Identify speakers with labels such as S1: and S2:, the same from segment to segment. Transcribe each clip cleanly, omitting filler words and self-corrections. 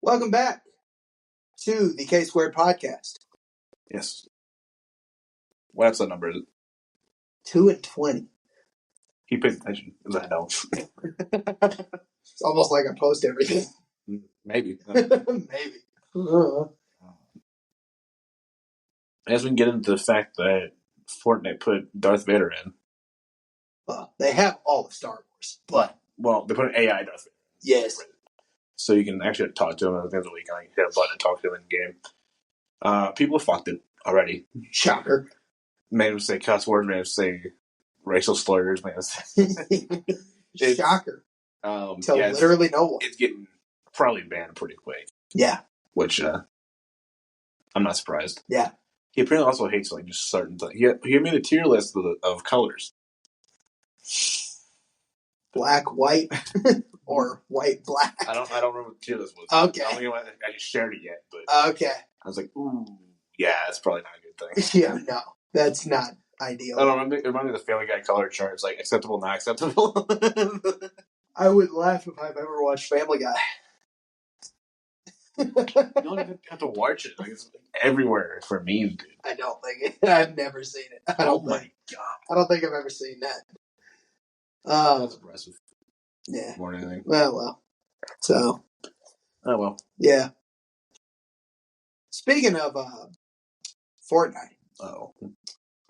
S1: Welcome back to the K Squared podcast.
S2: Yes. What episode number is it?
S1: 220.
S2: He pays attention. I know.
S1: It's almost like I post everything.
S2: Maybe.
S1: Maybe.
S2: As we can get into the fact that Fortnite put Darth Vader in.
S1: Well, they have all of Star Wars, but...
S2: Well, they put an AI Darth Vader.
S1: Yes.
S2: So you can actually talk to him at the end of the week. You hit a button and talk to him in the game. People have fucked it already.
S1: Shocker.
S2: Made him say cuss words, made him say racial slurs, made him say...
S1: Shocker. To literally no one.
S2: It's getting probably banned pretty quick.
S1: Yeah.
S2: Which, I'm not surprised.
S1: Yeah.
S2: He apparently also hates like just certain things. He made a tier list of colors.
S1: Black, white, or white, black.
S2: I don't remember what the tier list was.
S1: Okay.
S2: I don't think I shared it yet, but
S1: okay.
S2: I was like, ooh, yeah, that's probably not a good thing.
S1: Yeah, no, that's not ideal.
S2: I don't know. It reminded me of the Family Guy color chart. It's like acceptable, not acceptable.
S1: I would laugh if I've ever watched Family Guy.
S2: You don't even have to watch it. Like, it's everywhere for memes, dude.
S1: I don't think it. I've never seen it. I don't
S2: my god!
S1: I don't think I've ever seen that.
S2: That's impressive.
S1: Yeah.
S2: More than anything.
S1: Well. So.
S2: Oh well.
S1: Yeah. Speaking of Fortnite.
S2: Oh.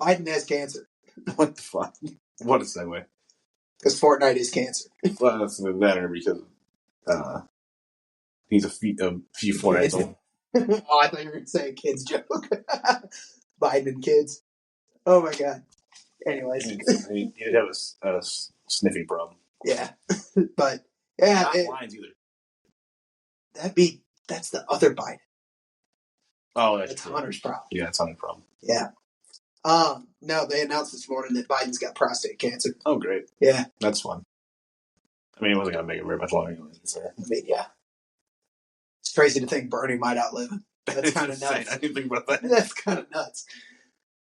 S1: Biden has cancer.
S2: What the fuck? What a segue.
S1: Because Fortnite is cancer.
S2: Well, that's better because he's a few Fortnite old.
S1: Oh, I thought you were going to say a kid's joke. Biden and kids. Oh my god. Anyways.
S2: He did have a sniffing problem.
S1: Yeah. But, yeah.
S2: Not lines either.
S1: That's the other Biden.
S2: Oh,
S1: that's Hunter's problem.
S2: Yeah, it's Hunter's problem.
S1: Yeah. No, they announced this morning that Biden's got prostate cancer.
S2: Oh, great.
S1: Yeah.
S2: That's fun. I mean, it wasn't going to make it very much longer.
S1: I mean, yeah. It's crazy to think Bernie might outlive him. That's kind of nuts.
S2: I didn't think about that.
S1: That's kind of nuts.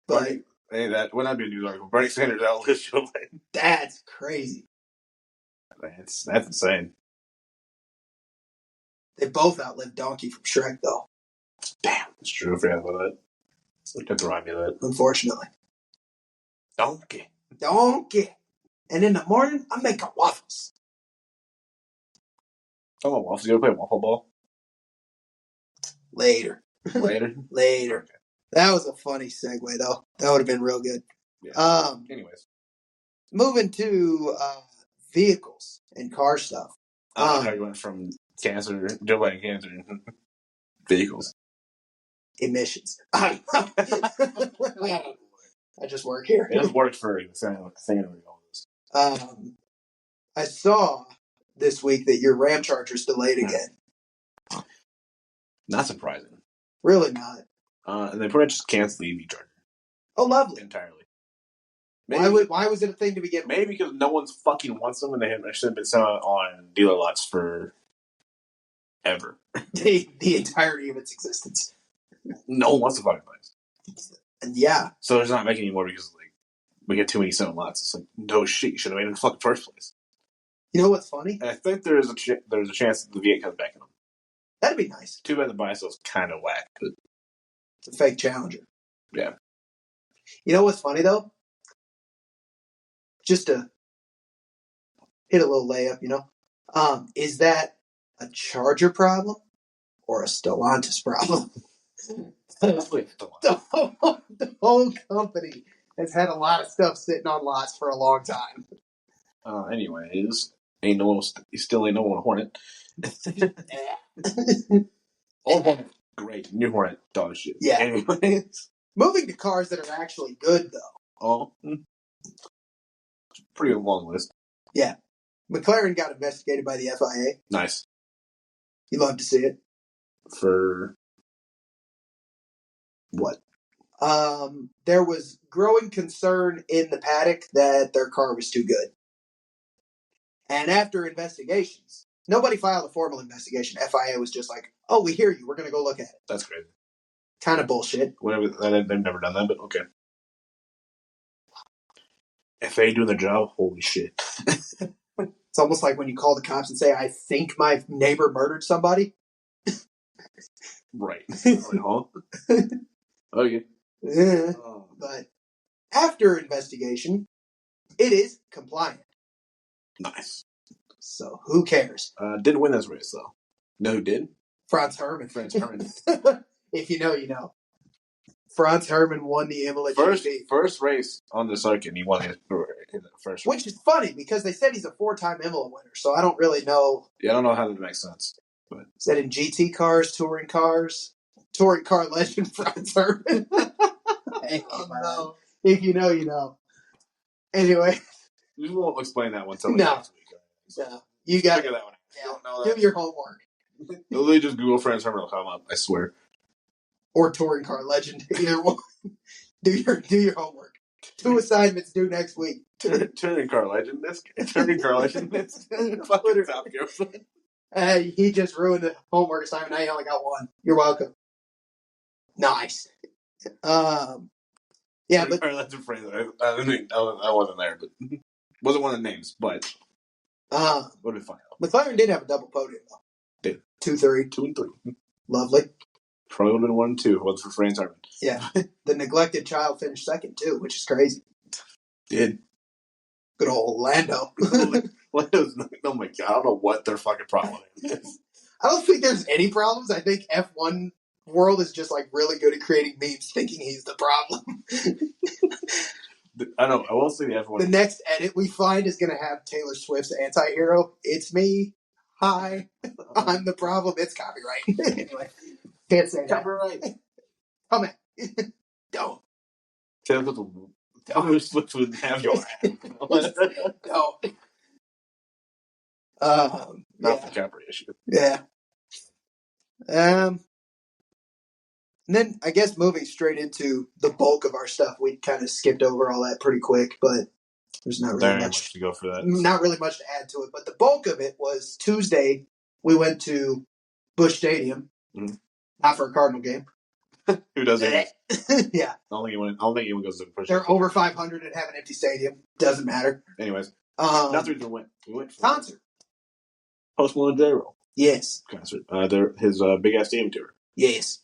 S1: But
S2: that would not be a news article. Bernie Sanders outlived Joe Biden.
S1: That's crazy.
S2: That's insane.
S1: They both outlived Donkey from Shrek, though.
S2: Damn, it's true. I forgot about that. You have to remind me of that.
S1: Unfortunately.
S2: Donkey.
S1: And in the morning, I'm making waffles.
S2: Oh, waffles. You ever play Waffleball?
S1: Later.
S2: Okay.
S1: That was a funny segue, though. That would have been real good.
S2: Yeah. Anyways.
S1: Moving to vehicles and car stuff.
S2: I don't know how you went from cancer, Joe Biden cancer, vehicles.
S1: Emissions. I just work here.
S2: It just worked for singing all this.
S1: I saw this week that your Ram Charger's delayed again.
S2: Not surprising.
S1: Really not.
S2: And they pretty much just canceled the EV charger.
S1: Oh, lovely.
S2: Entirely.
S1: Why was it a thing to begin with?
S2: Maybe because no one's fucking wants them and they should have been selling on dealer lots for ever.
S1: The entirety of its existence.
S2: No one wants to fucking buy it.
S1: And yeah.
S2: So there's not making any more because like we get too many selling lots. It's like, no shit, you should have made it in the fucking first place.
S1: You know what's funny?
S2: And I think there's a chance that the V8 comes back in them.
S1: That'd be nice.
S2: Too bad the buy sale's kind of whack. But
S1: it's a fake Challenger.
S2: Yeah.
S1: You know what's funny though? Just to hit a little layup, is that a Charger problem or a Stellantis problem? The whole company has had a lot of stuff sitting on lots for a long time.
S2: Anyways, still ain't no one Hornet. Old Hornet, great. New Hornet, dog shit.
S1: Yeah.
S2: Anyways.
S1: Moving to cars that are actually good, though.
S2: Oh. Pretty long list.
S1: Yeah. McLaren got investigated by the FIA.
S2: Nice.
S1: You love to see it.
S2: For what?
S1: There was growing concern in the paddock that their car was too good. And after investigations, nobody filed a formal investigation. FIA was just like, oh, we hear you. We're going to go look at it.
S2: That's great.
S1: Kind of bullshit.
S2: Whatever. They've never done that, but okay. FAA doing their job? Holy shit.
S1: It's almost like when you call the cops and say, I think my neighbor murdered somebody.
S2: Right. Huh? Okay.
S1: Yeah. But after investigation, it is compliant.
S2: Nice.
S1: So who cares?
S2: Didn't win this race, though. No, who did?
S1: Franz Hermann.
S2: Franz Hermann.
S1: If you know, you know. Franz Hermann won the Imola GP.
S2: First race on the circuit, he won his first race.
S1: Which is funny, because they said he's a 4-time Imola winner, so I don't really know.
S2: Yeah, I don't know how that makes sense. But.
S1: Is that in GT cars, touring cars? Touring car legend Franz Hermann. Hey, no. If you know, you know. Anyway.
S2: We won't explain that one until next week.
S1: No. You got
S2: figure that one out.
S1: Yeah.
S2: Don't know that.
S1: Do your homework.
S2: Literally just Google Franz Hermann will come up, I swear.
S1: Or touring car legend. Either one. Do your homework. 2 assignments due next week.
S2: Touring car legend. Touring car legend. That's fucking top gear.
S1: He just ruined the homework assignment. Now you only got 1. You're welcome. Nice. Yeah, but
S2: that's a phrase. I wasn't there, but wasn't one of the names. But what did we find out?
S1: McLaren did have a double podium though.
S2: Did
S1: 2-3.
S2: 2 and 3.
S1: Lovely.
S2: Probably would have been 1 and 2. Was for Franz Hermann.
S1: Yeah, the neglected child finished second too, which is crazy.
S2: Did
S1: good old Lando?
S2: Oh my god! I don't know what their fucking problem is.
S1: I don't think there's any problems. I think F1 world is just like really good at creating memes, thinking he's the problem.
S2: I know. I will say the F1.
S1: The next edit we find is going to have Taylor Swift's anti-hero. It's me. Hi. I'm the problem. It's copyright. Anyway. Can't say that.
S2: Copyright.
S1: Come in. Don't.
S2: Taylor Swift would have your ass.
S1: Don't.
S2: Not the copyright issue.
S1: Yeah. And then I guess moving straight into the bulk of our stuff, we kind of skipped over all that pretty quick, but there's not really much
S2: to go for that.
S1: Not really much to add to it. But the bulk of it was Tuesday. We went to Busch Stadium, not for a Cardinal game.
S2: Who does it?
S1: Yeah.
S2: I don't think anyone goes to Busch.
S1: They're over 500 and have an empty stadium. Doesn't matter.
S2: Anyways, that's where we went. We went for
S1: concert.
S2: Post Malone J-Roll.
S1: Yes.
S2: Concert. His big ass stadium tour.
S1: Yes.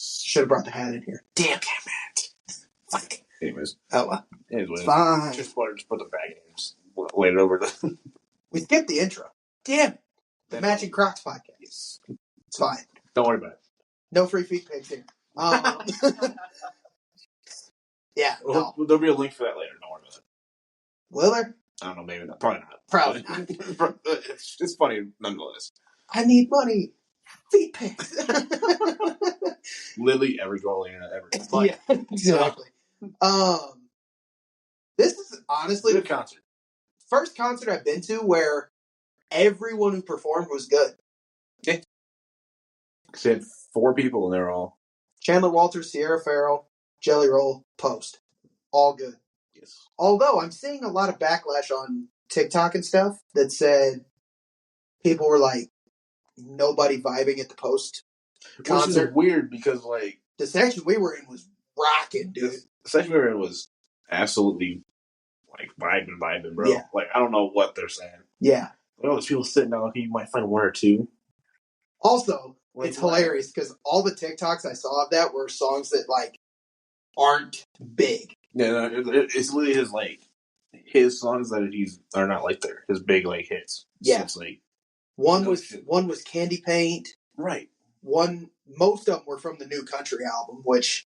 S1: Should have brought the hat in here. Damn it. Fuck.
S2: Anyways.
S1: Oh well.
S2: Anyways.
S1: Fine.
S2: Just put the bag in and just laid it over the.
S1: We skipped the intro. Damn it. The Matching Crocs podcast.
S2: Yes.
S1: It's fine.
S2: Don't worry about it.
S1: No free feet pics here. Yeah. No.
S2: There'll be a link for that later. Don't worry about it.
S1: Will there?
S2: I don't know. Maybe not. Probably not.
S1: Probably not.
S2: It's funny nonetheless.
S1: I need money. Feet pics.
S2: Literally every goal ever.
S1: Yeah, exactly. This is honestly
S2: good concert.
S1: First concert I've been to where everyone who performed was good.
S2: Okay. She had 4 people and they're all
S1: Chandler Walters, Sierra Farrell, Jelly Roll, Post. All good.
S2: Yes.
S1: Although I'm seeing a lot of backlash on TikTok and stuff that said people were like nobody vibing at the Post concert.
S2: Which is weird because like
S1: the section we were in was rocking, dude.
S2: The section we were in was absolutely like vibing, bro.
S1: Yeah.
S2: Like I don't know what they're saying.
S1: Yeah.
S2: Well, there's people sitting down. You might find 1 or 2.
S1: Also, it's hilarious because all the TikToks I saw of that were songs that like aren't big.
S2: Yeah, no, it's literally his songs that are not like his big like hits.
S1: Yeah,
S2: so it's like
S1: one was Candy Paint.
S2: Right.
S1: Most of them were from the New Country album, which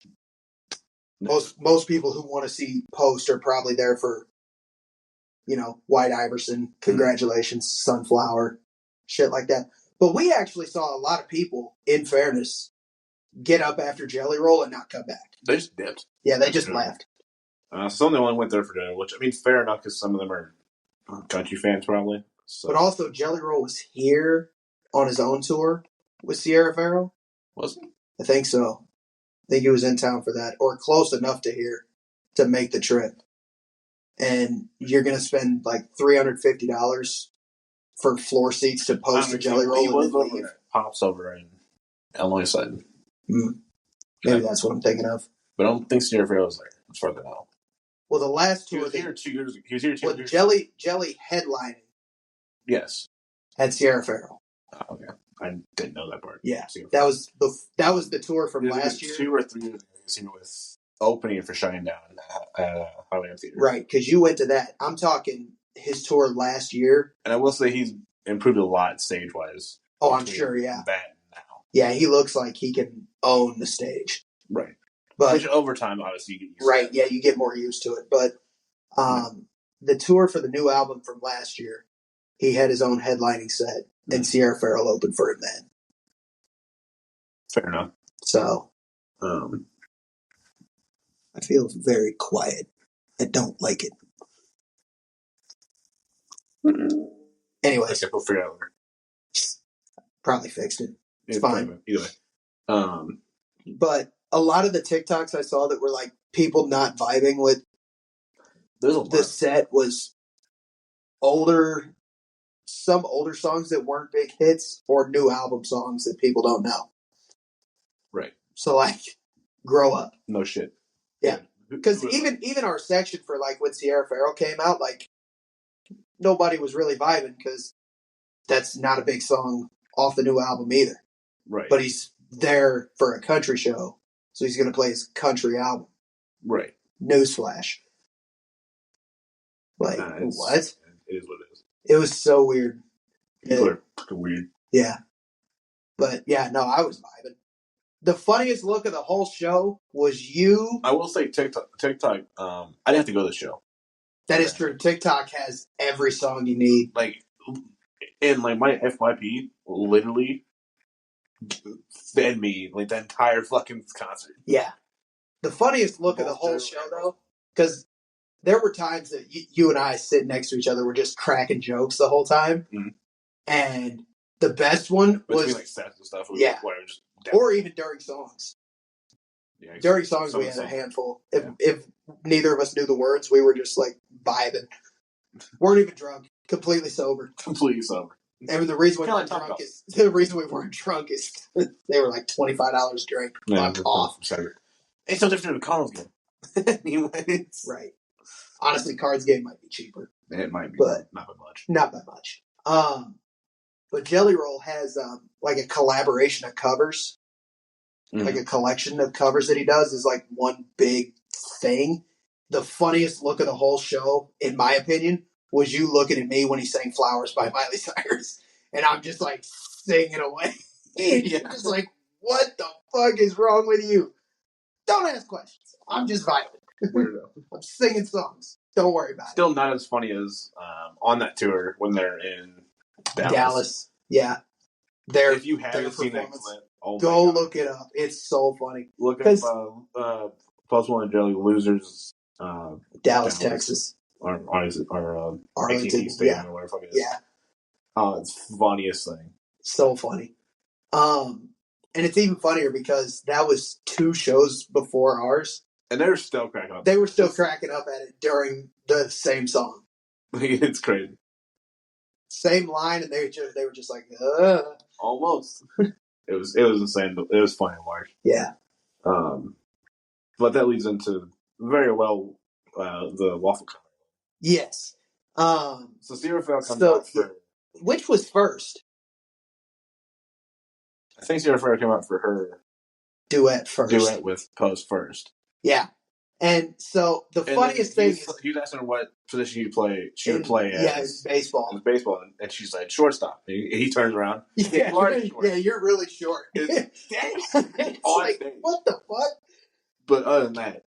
S1: most people who want to see Post are probably there for, White Iverson, Congratulations, Sunflower, shit like that. But we actually saw a lot of people, in fairness, get up after Jelly Roll and not come back.
S2: They just dipped.
S1: Yeah, they just left.
S2: Some of them only went there for dinner, which, I mean, fair enough because some of them are country fans probably. So.
S1: But also, Jelly Roll was here on his own tour with Sierra Farrell.
S2: Was he?
S1: I think so. I think he was in town for that, or close enough to here to make the trip. And you're going to spend like $350 for floor seats to Post or Jelly Roll.
S2: He was over at Pops over in Illinois side.
S1: Maybe that's what I'm thinking of.
S2: But I don't think Sierra Farrell was there. It's further out.
S1: Well, the last tour...
S2: He was here 2 years ago. He was here 2 years
S1: ago. Jelly headlining.
S2: Yes.
S1: Had Sierra Farrell.
S2: Oh, okay. I didn't know that part.
S1: Yeah, that was the tour from last year.
S2: 2 or 3 years ago, I've seen it with opening for Shinedown at Highland Theater.
S1: Right, because you went to that. I'm talking his tour last year.
S2: And I will say he's improved a lot stage-wise.
S1: Oh, I'm sure, yeah.
S2: That and now.
S1: Yeah, he looks like he can own the stage.
S2: Right.
S1: But
S2: which over time, obviously, you get used
S1: right,
S2: to.
S1: Yeah, you get more used to it. But the tour for the new album from last year, he had his own headlining set, and Sierra Farrell opened for him then.
S2: Fair enough.
S1: So, I feel very quiet. I don't like it. Anyways.
S2: Okay, we'll figure it out later.
S1: Probably fixed it. It's fine.
S2: Either way.
S1: But a lot of the TikToks I saw that were like people not vibing with the set was some older songs that weren't big hits or new album songs that people don't know.
S2: Right.
S1: So like, grow up.
S2: No shit.
S1: Yeah. Because even our section for like when Sierra Farrell came out, like nobody was really vibing because that's not a big song off the new album either.
S2: Right.
S1: But he's there for a country show, so he's going to play his country album.
S2: Right.
S1: Newsflash. Like, what?
S2: It is what it is.
S1: It was so weird.
S2: People are fucking weird.
S1: Yeah. But, yeah, no, I was vibing. The funniest look of the whole show was you.
S2: I will say TikTok, I didn't have to go to the show.
S1: That is true. TikTok has every song you need.
S2: Like, and like my FYP literally fed me like the entire fucking concert.
S1: Yeah. The funniest look of the whole show, though, because there were times that you and I sitting next to each other were just cracking jokes the whole time. Mm-hmm. And the best one was... Between,
S2: like, sets and stuff.
S1: Or even during songs. Yeah, during songs, we had a handful. If neither of us knew the words, we were just, like, vibing. Weren't even drunk. Completely sober.
S2: Completely sober.
S1: And the reason we weren't drunk is they were like $25 a drink. Fuck off.
S2: It's no different than a cards game. Anyways.
S1: Right. Honestly, cards game might be cheaper.
S2: It might be,
S1: but
S2: not by much.
S1: Not by much. But Jelly Roll has like a collaboration of covers. Mm-hmm. Like a collection of covers that he does is like one big thing. The funniest look of the whole show, in my opinion, was you looking at me when he sang Flowers by Miley Cyrus. And I'm just like singing away. Yeah. Just like, what the fuck is wrong with you? Don't ask questions. I'm just vibing. Weirdo. I'm singing songs. Don't worry about it.
S2: Still not as funny as on that tour when they're in Dallas.
S1: Yeah.
S2: If you haven't seen that clip,
S1: go look it up. It's so funny.
S2: Look up Post Malone and Jelly Losers.
S1: Dallas, Texas.
S2: Or
S1: Arlington.
S2: Stadium or whatever it is.
S1: Yeah.
S2: It's the funniest thing.
S1: So funny. And it's even funnier because that was 2 shows before ours.
S2: And they were still cracking up.
S1: They were still cracking up at it during the same song.
S2: It's crazy.
S1: Same line, and they were just like,
S2: almost. It was insane. It was funny to watch.
S1: Yeah.
S2: But that leads into very well the waffle cover.
S1: Yes.
S2: So Sierra Farrell comes out for...
S1: Which was first?
S2: I think Sierra Farrell came out for her...
S1: Duet first.
S2: Duet with Post first.
S1: Yeah. And so the funniest thing is...
S2: He was asking her what position she would play as.
S1: Yeah, baseball.
S2: In baseball. And she's like, shortstop. He turns around.
S1: Yeah, you're really short. It's like, what the fuck?
S2: But other than that,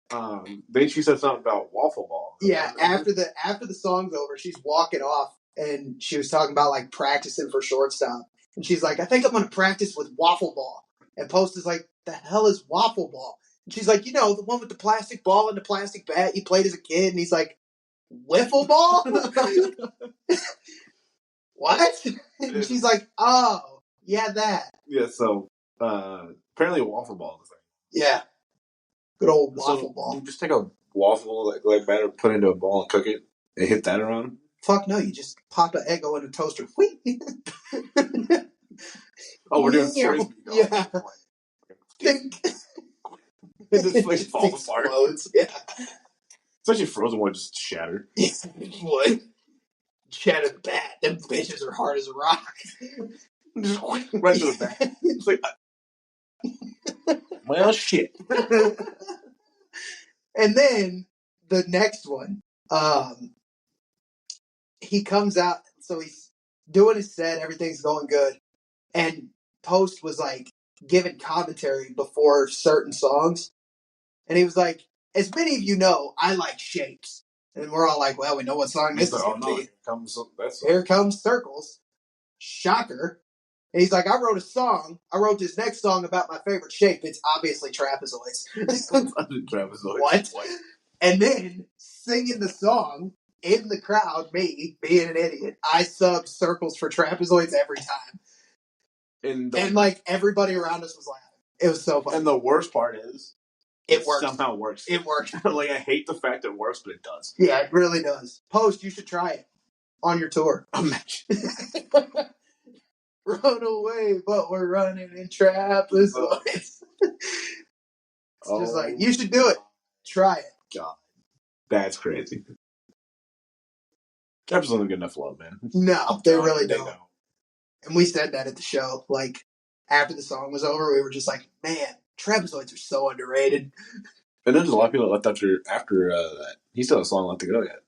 S2: then she said something about Waffleball.
S1: Yeah, after the song's over, she's walking off, and she was talking about like practicing for shortstop, and she's like, "I think I'm going to practice with Waffleball." And Post is like, "The hell is Waffleball?" And she's like, "You know, the one with the plastic ball and the plastic bat you played as a kid." And he's like, "Wiffle ball?" What? And she's like, "Oh, yeah, that."
S2: Yeah. So apparently, Waffleball is the thing.
S1: Yeah. Good old waffle ball.
S2: You just take a waffle like batter, put it into a ball, and cook it, and hit that around.
S1: Fuck no! You just pop an Eggo in a toaster.
S2: Oh, we're doing frisbee.
S1: Yeah. Think.
S2: This place falls apart.
S1: Yeah.
S2: Especially frozen one just shattered.
S1: Would. Shattered bad. Them bitches are hard as a rock.
S2: Just right to the back. It's like, well, shit.
S1: And then the next one, he comes out, so he's doing his set, everything's going good. And Post was like giving commentary before certain songs. And he was like, as many of you know, I like shapes. And we're all like, well, we know what song this is going to be. Here comes Circles. Shocker. And he's like, I wrote a song. I wrote this next song about my favorite shape. It's obviously Trapezoids.
S2: Trapezoids.
S1: What? And then singing the song in the crowd, me being an idiot, I subbed Circles for Trapezoids every time. And like everybody around us was laughing. It was so funny.
S2: And the worst part is,
S1: it works.
S2: Somehow works.
S1: It works.
S2: Like, I hate the fact it works, but it does.
S1: Yeah, it really does. Post, you should try it on your tour.
S2: Imagine.
S1: Run away, but we're running in trapezoids. It's just like, you should do it. Try it.
S2: God. That's crazy. Trapezoids don't get enough love, man.
S1: No, they really don't. And we said that at the show. Like, after the song was over, we were just like, man, Trapezoids are so underrated.
S2: And then there's a lot of people that left after that. He still has a song left to go yet.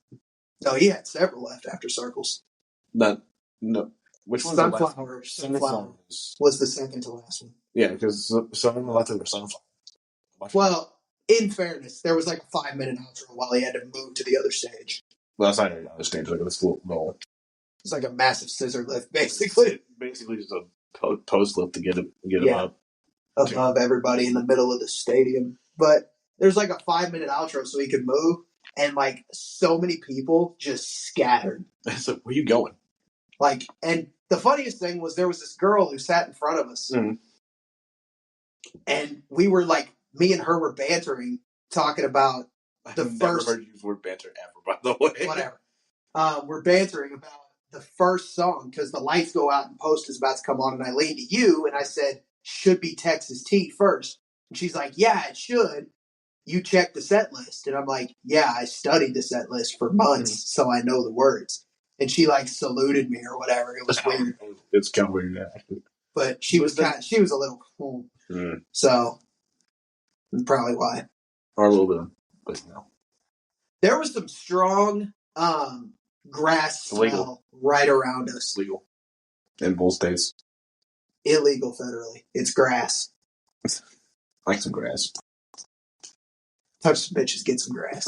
S1: No, he had several left after Circles.
S2: No. Which one's the last?
S1: Sunflower was the second to last one.
S2: Yeah, because some of them left were Sunflower.
S1: Well, in fairness, there was like a 5-minute outro while he had to move to the other stage.
S2: Well, that's not the other stage. Like this little.
S1: It's like a massive scissor lift, basically.
S2: Basically, just a post lift to get him up.
S1: Above everybody in the middle of the stadium. But there's like a 5-minute outro so he could move, and like so many people just scattered.
S2: So where you going?
S1: Like, and the funniest thing was there was this girl who sat in front of us, and we were like, me and her were bantering, talking about the
S2: I've
S1: first.
S2: Never heard you use the word banter ever, by the way.
S1: Whatever. We're bantering about the first song because the lights go out and Post is about to come on, and I leaned to you and I said, should be Texas T first. And she's like, yeah, it should. You checked the set list. And I'm like, yeah, I studied the set list for months, so I know the words. And she like saluted me or whatever. It was weird.
S2: It's kind of weird.
S1: But she was a little cool. So probably why.
S2: Or a little bit, but no.
S1: There was some strong grass smell right around us.
S2: Legal. In both states.
S1: Illegal federally. It's grass.
S2: I like some grass.
S1: Touch some bitches, get some grass.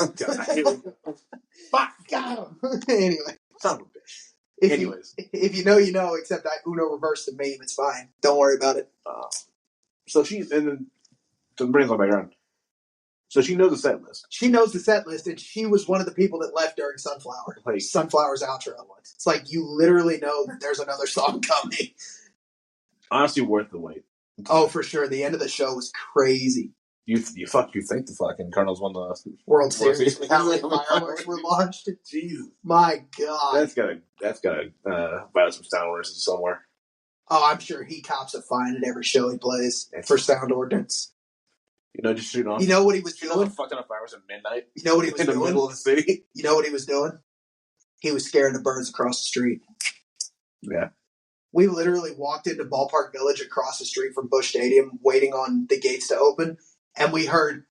S1: Fuck, got him. Anyway.
S2: Son of a bitch.
S1: Anyways. If you know, you know, except I Uno reversed the meme. It's fine. Don't worry about it.
S2: So brings my background. So she knows the set list.
S1: She knows the set list, and she was one of the people that left during Sunflower. Like, Sunflower's outro. It's like you literally know that there's another song coming.
S2: Honestly, worth the wait.
S1: Oh, for sure. The end of the show was crazy.
S2: You think the fucking Cardinals won the
S1: World Series? How many fireworks were launched?
S2: Jesus,
S1: my God!
S2: That's gotta violate some sound ordinances somewhere.
S1: Oh, I'm sure he cops a fine at every show he plays for sound ordinance.
S2: You know, just shooting off.
S1: You know what he was doing?
S2: Fucking up fireworks at midnight.
S1: You know what he was doing?
S2: In the middle of the city.
S1: You know what he was doing? He was scaring the birds across the street.
S2: Yeah.
S1: We literally walked into Ballpark Village across the street from Busch Stadium, waiting on the gates to open, and we heard,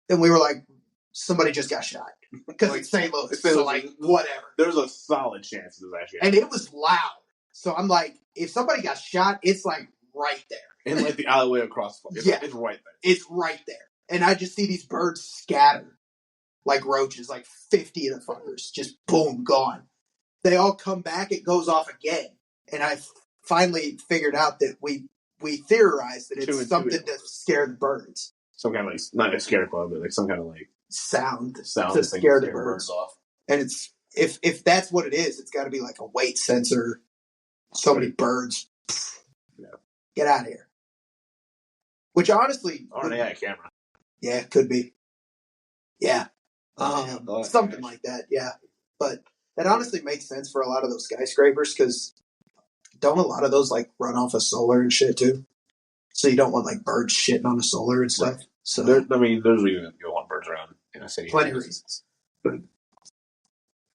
S1: and we were like, somebody just got shot. Because it's St. Louis, so like, whatever.
S2: There's a solid chance it was actually.
S1: And it was loud. So I'm like, if somebody got shot, it's like right there.
S2: In like the alleyway across. It's right there.
S1: It's right there. And I just see these birds scatter like roaches, like 50 of the fuckers, just boom, gone. They all come back, it goes off again. And I finally figured out that we theorized that it's something to scare the birds.
S2: Some kind of like, not a scare club, but like some kind of like
S1: sound to scare the birds off. And it's if that's what it is, it's got to be like a weight sensor. So many birds.
S2: Yeah.
S1: Get out of here. Which honestly,
S2: or an AI camera.
S1: Yeah, it could be. Yeah. Something like that, yeah. But that honestly makes sense for a lot of those skyscrapers, because don't a lot of those like run off of solar and shit too? So you don't want like birds shitting on the solar and stuff. Right. So
S2: there's reasons you don't want birds around in a city.
S1: Plenty of reasons. But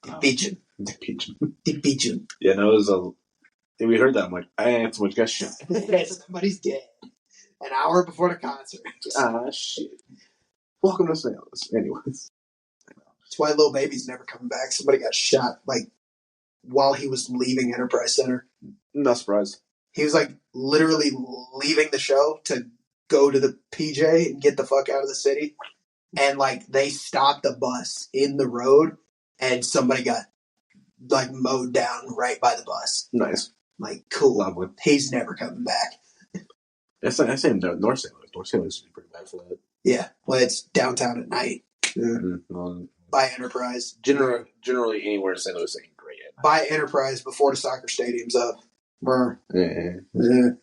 S1: the pigeon.
S2: Yeah, no, it was And we heard that. I'm like, I ain't so much got shot.
S1: Somebody's dead. An hour before the concert.
S2: Shit. Welcome to St. Louis. Anyways.
S1: That's why Lil Baby's never coming back. Somebody got shot, like, while he was leaving Enterprise Center.
S2: Not surprised.
S1: He was, like, literally leaving the show to go to the PJ and get the fuck out of the city. And, like, they stopped the bus in the road, and somebody got, like, mowed down right by the bus.
S2: Nice.
S1: Like, cool.
S2: Lovely.
S1: He's never coming back.
S2: I say North St. Louis. North St. Louis is pretty bad for that.
S1: Yeah. Well, it's downtown at night. Yeah.
S2: Well,
S1: By Enterprise.
S2: Generally, anywhere in St. Louis ain't great.
S1: By Enterprise before the soccer stadium's up.
S2: Yeah.
S1: Kind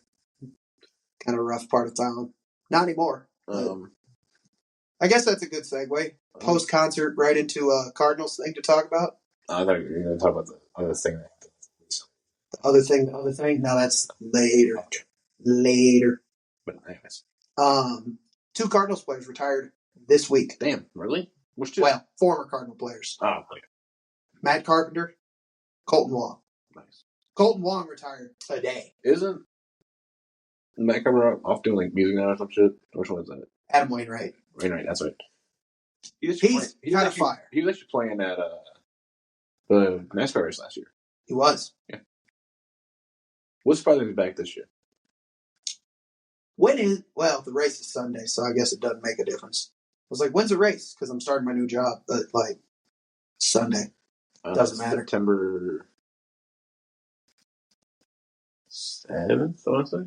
S1: of rough part of town. Not anymore. I guess that's a good segue. Post-concert, right into a Cardinals thing to talk about.
S2: I thought you were going to talk about the other thing.
S1: The other thing? No, that's later. Okay. Later.
S2: But anyways.
S1: 2 Cardinals players retired this week.
S2: Damn, really? Which 2?
S1: Well, former Cardinal players.
S2: Oh, okay.
S1: Matt Carpenter, Colton Wong.
S2: Nice.
S1: Colton Wong retired today.
S2: Isn't Matt Carpenter off doing like music now or some shit? Which one is that?
S1: Adam Wainwright.
S2: Wainwright, that's right.
S1: He's kind of fire.
S2: He was actually playing at the NASCAR race last year.
S1: He was.
S2: Yeah. What's probably back this year?
S1: The race is Sunday, so I guess it doesn't make a difference. I was like, when's the race? Because I'm starting my new job, but like Sunday. Doesn't matter.
S2: September 7th, I want to say.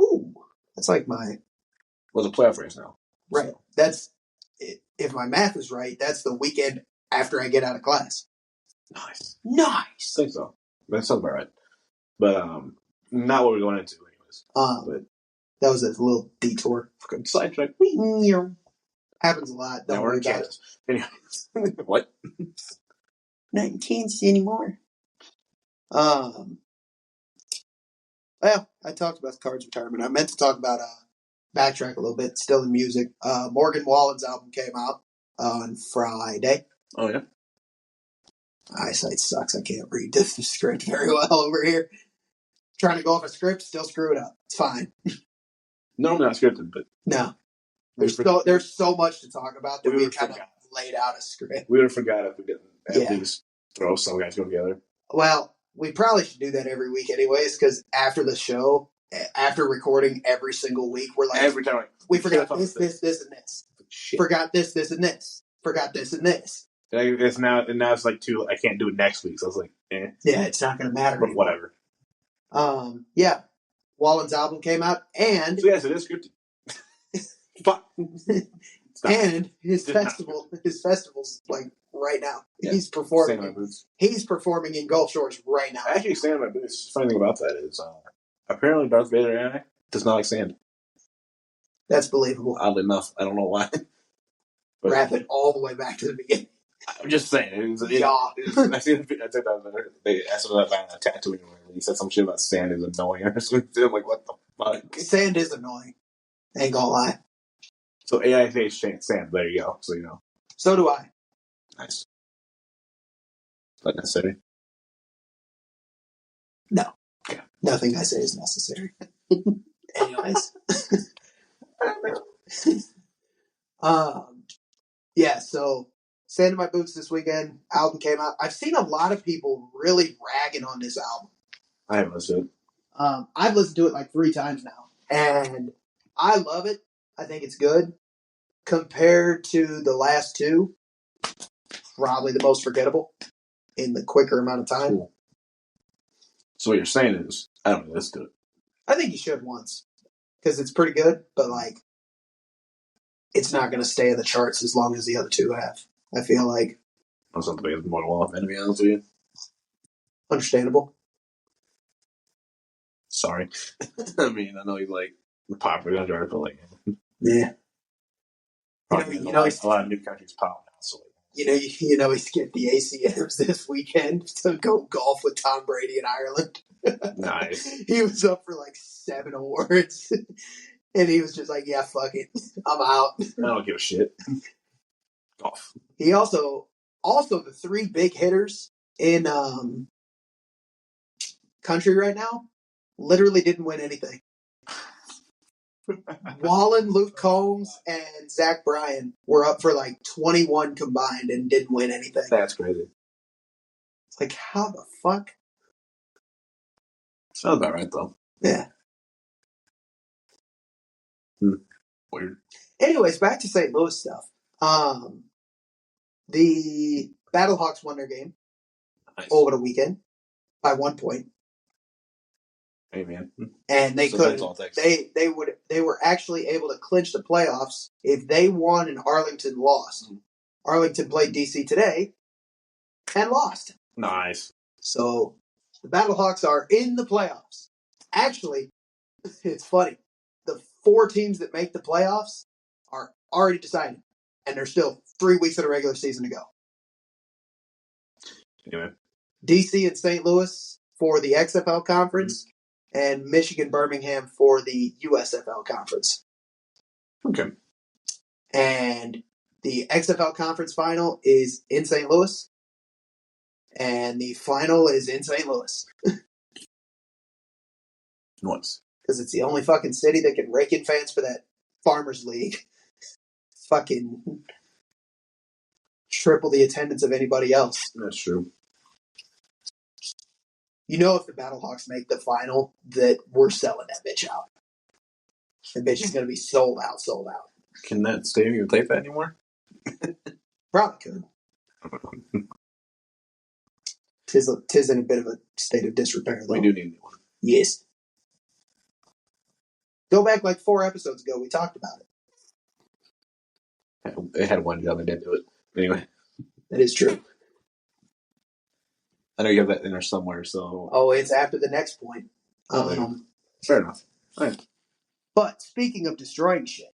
S1: Ooh, that's like my...
S2: Well, it's a playoff race now.
S1: Right. So. That's, if my math is right, that's the weekend after I get out of class.
S2: Nice.
S1: I
S2: think so. That sounds about right. But not what we're going into anyways.
S1: But that was a little detour.
S2: Sidetrack.
S1: Happens a lot. Don't worry about it.
S2: Anyways. What?
S1: Not in Kansas anymore. Well, I talked about the Cards retirement. I meant to talk about backtrack a little bit. Still in music. Morgan Wallen's album came out on Friday.
S2: Oh yeah.
S1: Eyesight sucks. I can't read this script very well over here. Trying to go off a script, still screw it up. It's fine.
S2: Normally not scripted, but
S1: no. There's so much to talk about that we kind of laid out a script.
S2: We would have forgot if we didn't at least throw some guys together.
S1: Well, we probably should do that every week anyways, because after the show, after recording every single week, we're like,
S2: every time
S1: we forgot this, and this. Shit. Forgot this, and this. Forgot this and this.
S2: It's now it's like I can't do it next week, so I was like, eh.
S1: Yeah, it's not going to matter.
S2: But whatever.
S1: Yeah. Wallen's album came out, and
S2: so yes, it is scripted. Fuck.
S1: And his festival's like right now. Yeah. He's performing. He's performing in Gulf Shores right now.
S2: Actually, sand in my boots. The funny thing about that is, apparently Darth Vader AI does not like sand.
S1: That's believable.
S2: Oddly enough, I don't know why.
S1: But wrap it all the way back to the beginning.
S2: I'm just saying. I see that they asked him about a tattoo, and he said some shit about sand is annoying or something. I'm like, what the fuck?
S1: Sand is annoying. Ain't gonna lie.
S2: So AI hates sand. There you go. So you know.
S1: So do I.
S2: Nice. Not necessary.
S1: No. Okay. Nothing I say is necessary. Anyways. Yeah, so Sand in My Boots this weekend. Album came out. I've seen a lot of people really ragging on this album.
S2: I haven't listened to it.
S1: I've listened to it like 3 times now. And I love it. I think it's good. Compared to the last 2, probably the most forgettable in the quicker amount of time. Cool.
S2: So what you're saying is, I don't know, let's do it.
S1: I think you should once. Because it's pretty good, but like, it's not going to stay in the charts as long as the other 2 have. I feel like.
S2: That's something is more off, to be honest with you.
S1: Understandable.
S2: Sorry. I mean, I know you like the popular genre, but like.
S1: Yeah.
S2: You know, a lot of new countries pop now, so.
S1: You know, he skipped the ACMs this weekend to go golf with Tom Brady in Ireland.
S2: Nice.
S1: He was up for like 7 awards. And he was just like, yeah, fuck it. I'm out.
S2: I don't give a shit. Golf.
S1: He also the 3 big hitters in country right now literally didn't win anything. Wallen, Luke Combs, and Zach Bryan were up for like 21 combined and didn't win anything.
S2: That's crazy.
S1: It's like, how the fuck?
S2: Sounds about right, though.
S1: Yeah.
S2: Weird.
S1: Anyways, back to St. Louis stuff. The Battlehawks won their game over the weekend by 1 point.
S2: Hey, man.
S1: And they they were actually able to clinch the playoffs if they won and Arlington lost. Arlington played DC today and lost.
S2: Nice.
S1: So the Battlehawks are in the playoffs. Actually, it's funny. The 4 teams that make the playoffs are already decided, and there's still 3 weeks of the regular season to go.
S2: Anyway.
S1: DC and St. Louis for the XFL conference, and Michigan Birmingham for the USFL conference.
S2: Okay.
S1: And the XFL conference final is in St. Louis, and the final is in St. Louis.
S2: Once.
S1: Because it's the only fucking city that can rake in fans for that Farmers League. Fucking triple the attendance of anybody else.
S2: That's true.
S1: You know, if the Battlehawks make the final, that we're selling that bitch out. The bitch is going to be sold out.
S2: Can that stadium take that anymore?
S1: Probably could. Tis in a bit of a state of disrepair, though.
S2: We do need one.
S1: Yes. Go back like 4 episodes ago. We talked about it.
S2: It had one job and didn't do it. Anyway.
S1: That is true.
S2: I know you have that in there somewhere, so...
S1: Oh, it's after the next point.
S2: Fair enough. All right.
S1: But speaking of destroying shit,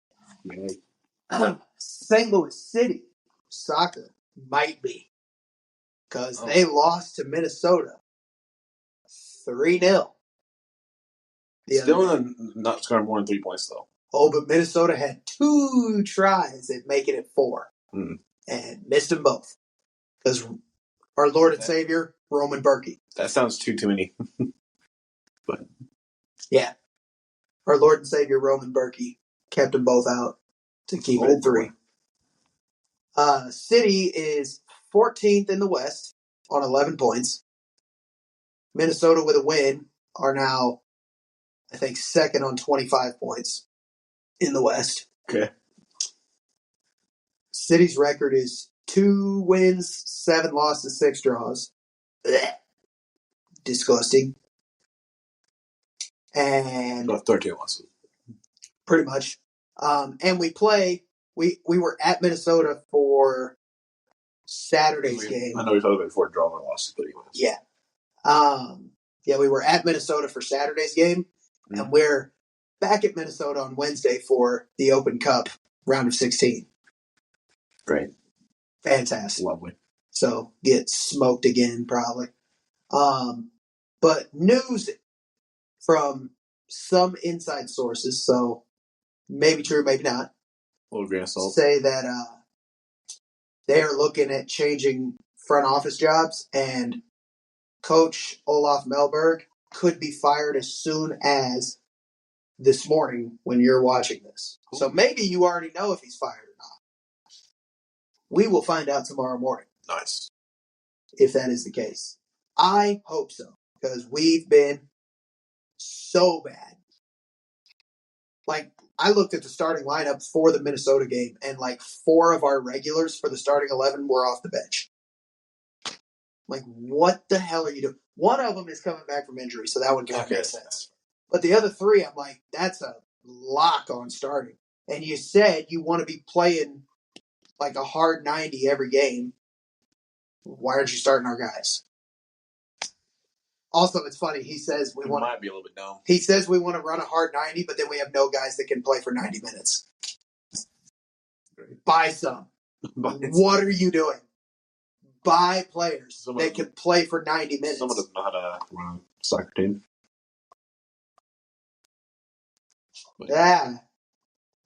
S1: St. Louis City soccer might be. Because they lost to Minnesota 3-0.
S2: Still not scoring more than 3 points, though.
S1: Oh, but Minnesota had 2 tries at making it 4. And missed them both. Because our Lord and Savior, Roman Berkey.
S2: That sounds too many. But
S1: yeah. Our Lord and Savior, Roman Berkey, kept them both out to keep it at 3. City is 14th in the West on 11 points. Minnesota with a win are now, I think, 2nd on 25 points in the West.
S2: Okay.
S1: City's record is 2 wins, 7 losses, 6 draws. Blech. Disgusting. And
S2: 13 losses.
S1: Pretty much. And we were at Minnesota for Saturday's game.
S2: I know we talked about before drawing and losses, but anyways.
S1: Yeah. We were at Minnesota for Saturday's game, and we're back at Minnesota on Wednesday for the Open Cup round of 16.
S2: Great.
S1: Fantastic.
S2: Lovely.
S1: So get smoked again, probably. But news from some inside sources, so maybe true, maybe not,
S2: A little grain of salt.
S1: say that they are looking at changing front office jobs, and Coach Olaf Melberg could be fired as soon as this morning when you're watching this. Cool. So maybe you already know if he's fired or not. We will find out tomorrow morning.
S2: Nice.
S1: If that is the case. I hope so, because we've been so bad. Like, I looked at the starting lineup for the Minnesota game, and like 4 of our regulars for the starting 11 were off the bench. Like, what the hell are you doing? One of them is coming back from injury, so that one kind of makes sense. But the other 3, I'm like, that's a lock on starting. And you said you want to be playing like a hard 90 every game. Why aren't you starting our guys? Also, it's funny. He says we
S2: might be a little bit dumb.
S1: He says we want to run a hard 90, but then we have no guys that can play for 90 minutes. Buy some. What are you doing? Buy players that can play for 90 minutes.
S2: Someone doesn't know how to run a soccer team.
S1: Yeah.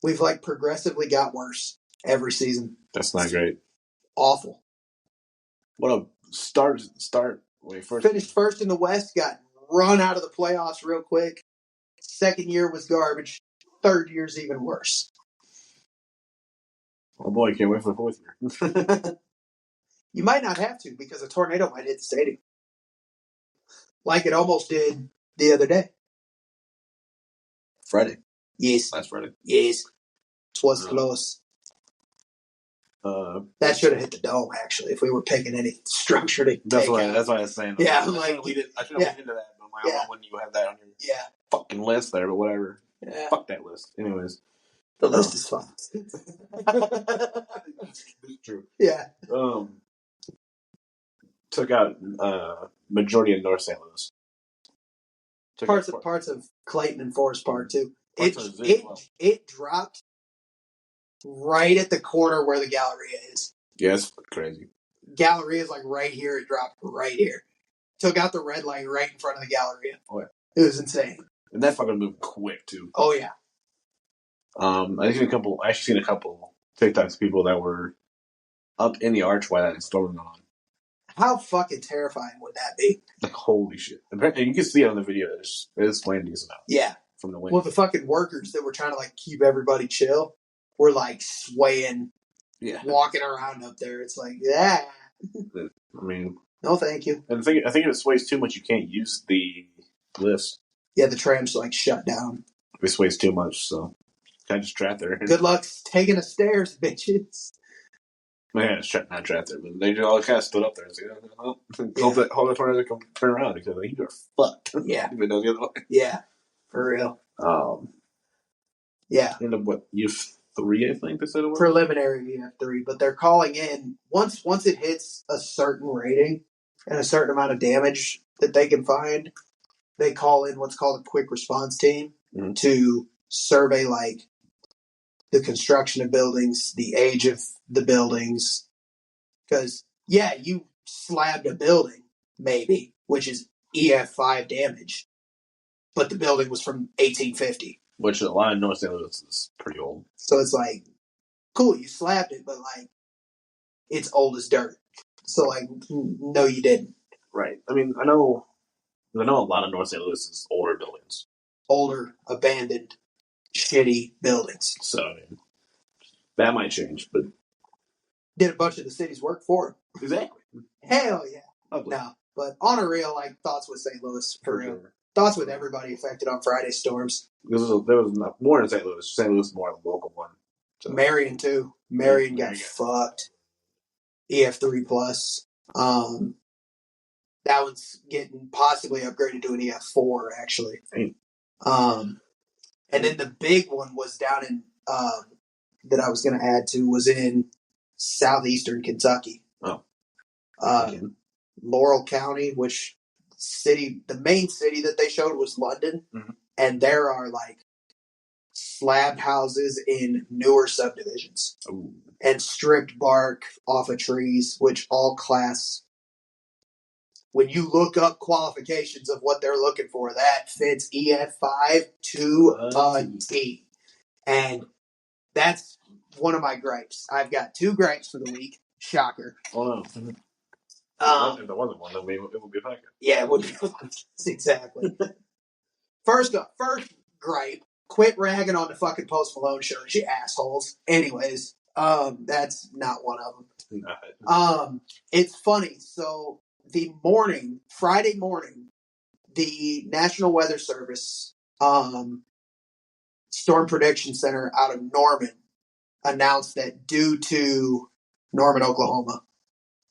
S1: We've like progressively got worse every season.
S2: That's not great.
S1: Awful.
S2: What a start. Wait, first.
S1: Finished first in the West, got run out of the playoffs real quick. Second year was garbage. Third year's even worse.
S2: Oh boy, can't wait for the fourth year.
S1: You might not have to because a tornado might hit the stadium. Like it almost did the other day.
S2: Friday.
S1: Yes.
S2: Last Friday.
S1: Yes. It was close. That should have hit the dome, actually, if we were picking any structure to
S2: that's
S1: take
S2: why,
S1: out.
S2: That's why I was saying.
S1: Yeah,
S2: I should have leaned into that, but why wouldn't you have that on your fucking list there, but whatever. Yeah. Fuck that list. Anyways.
S1: The list is fun.
S2: It's true.
S1: Yeah.
S2: Took out majority of North St. Louis.
S1: Parts of Clayton and Forest Park too. It dropped right at the corner where the Galleria is.
S2: Yeah, it's crazy.
S1: Galleria is like right here. It dropped right here. Took out the red light right in front of the Galleria.
S2: Oh yeah,
S1: it was insane.
S2: And that fucking moved quick too.
S1: Oh yeah.
S2: I've seen a couple TikToks of people that were up in the arch while that storm was on.
S1: How fucking terrifying would that be?
S2: Like, holy shit. And you can see it on the video. It's playing decent out.
S1: Yeah.
S2: From the wind.
S1: Well, the fucking workers that were trying to like keep everybody chill were like swaying, walking around up there. It's like, yeah.
S2: I mean,
S1: no, thank you.
S2: And I think if it sways too much, you can't use the lifts.
S1: Yeah, the tram's like shut down.
S2: If it sways too much, so kind of just trapped there.
S1: Good luck taking the stairs, bitches.
S2: Man, it's not trapped there, but they all kind of stood up there and said, hope that tornado can turn around because like, you are fucked.
S1: Yeah.
S2: Even though the other way.
S1: Yeah, for real. Yeah.
S2: End up what, UF3, I think they said it was?
S1: Preliminary UF3, but they're calling in, once it hits a certain rating and a certain amount of damage that they can find, they call in what's called a quick response team to survey like the construction of buildings, the age of the buildings. Because, yeah, you slabbed a building, maybe, which is EF5 damage, but the building was from 1850.
S2: Which a lot of North St. Louis is pretty old.
S1: So it's like, cool, you slabbed it, but like, it's old as dirt. So like, no, you didn't.
S2: Right. I mean, I know a lot of North St. Louis is older buildings.
S1: Older, abandoned, shitty buildings.
S2: So, I mean, that might change, but...
S1: Did a bunch of the city's work for it.
S2: Exactly.
S1: Hell yeah.
S2: Ugly.
S1: No, but on a real, like, thoughts with St. Louis, for real. Sure. Thoughts with everybody affected on Friday's storms.
S2: There was more in St. Louis. St. Louis is more of a local one.
S1: So. Marion, too. Marion got fucked. EF3 plus. That one's getting possibly upgraded to an EF4, actually. And then the big one was down in, that I was going to add to, was in southeastern Kentucky.
S2: Oh.
S1: Laurel County, which the main city that they showed was London. Mm-hmm. And there are like slabbed houses in newer subdivisions. Ooh. And stripped bark off of trees, which all class. When you look up qualifications of what they're looking for, that fits EF5 to a T. And that's one of my gripes. I've got 2 gripes for the week. Shocker.
S2: Oh, no. If there wasn't one, then it would be fun. Yeah,
S1: it would be fun. Exactly. First gripe, quit ragging on the fucking Post Malone shirt, you assholes. Anyways, that's not one of them. It's funny. So Friday morning, the National Weather Service Storm Prediction Center out of Norman announced that Norman, Oklahoma,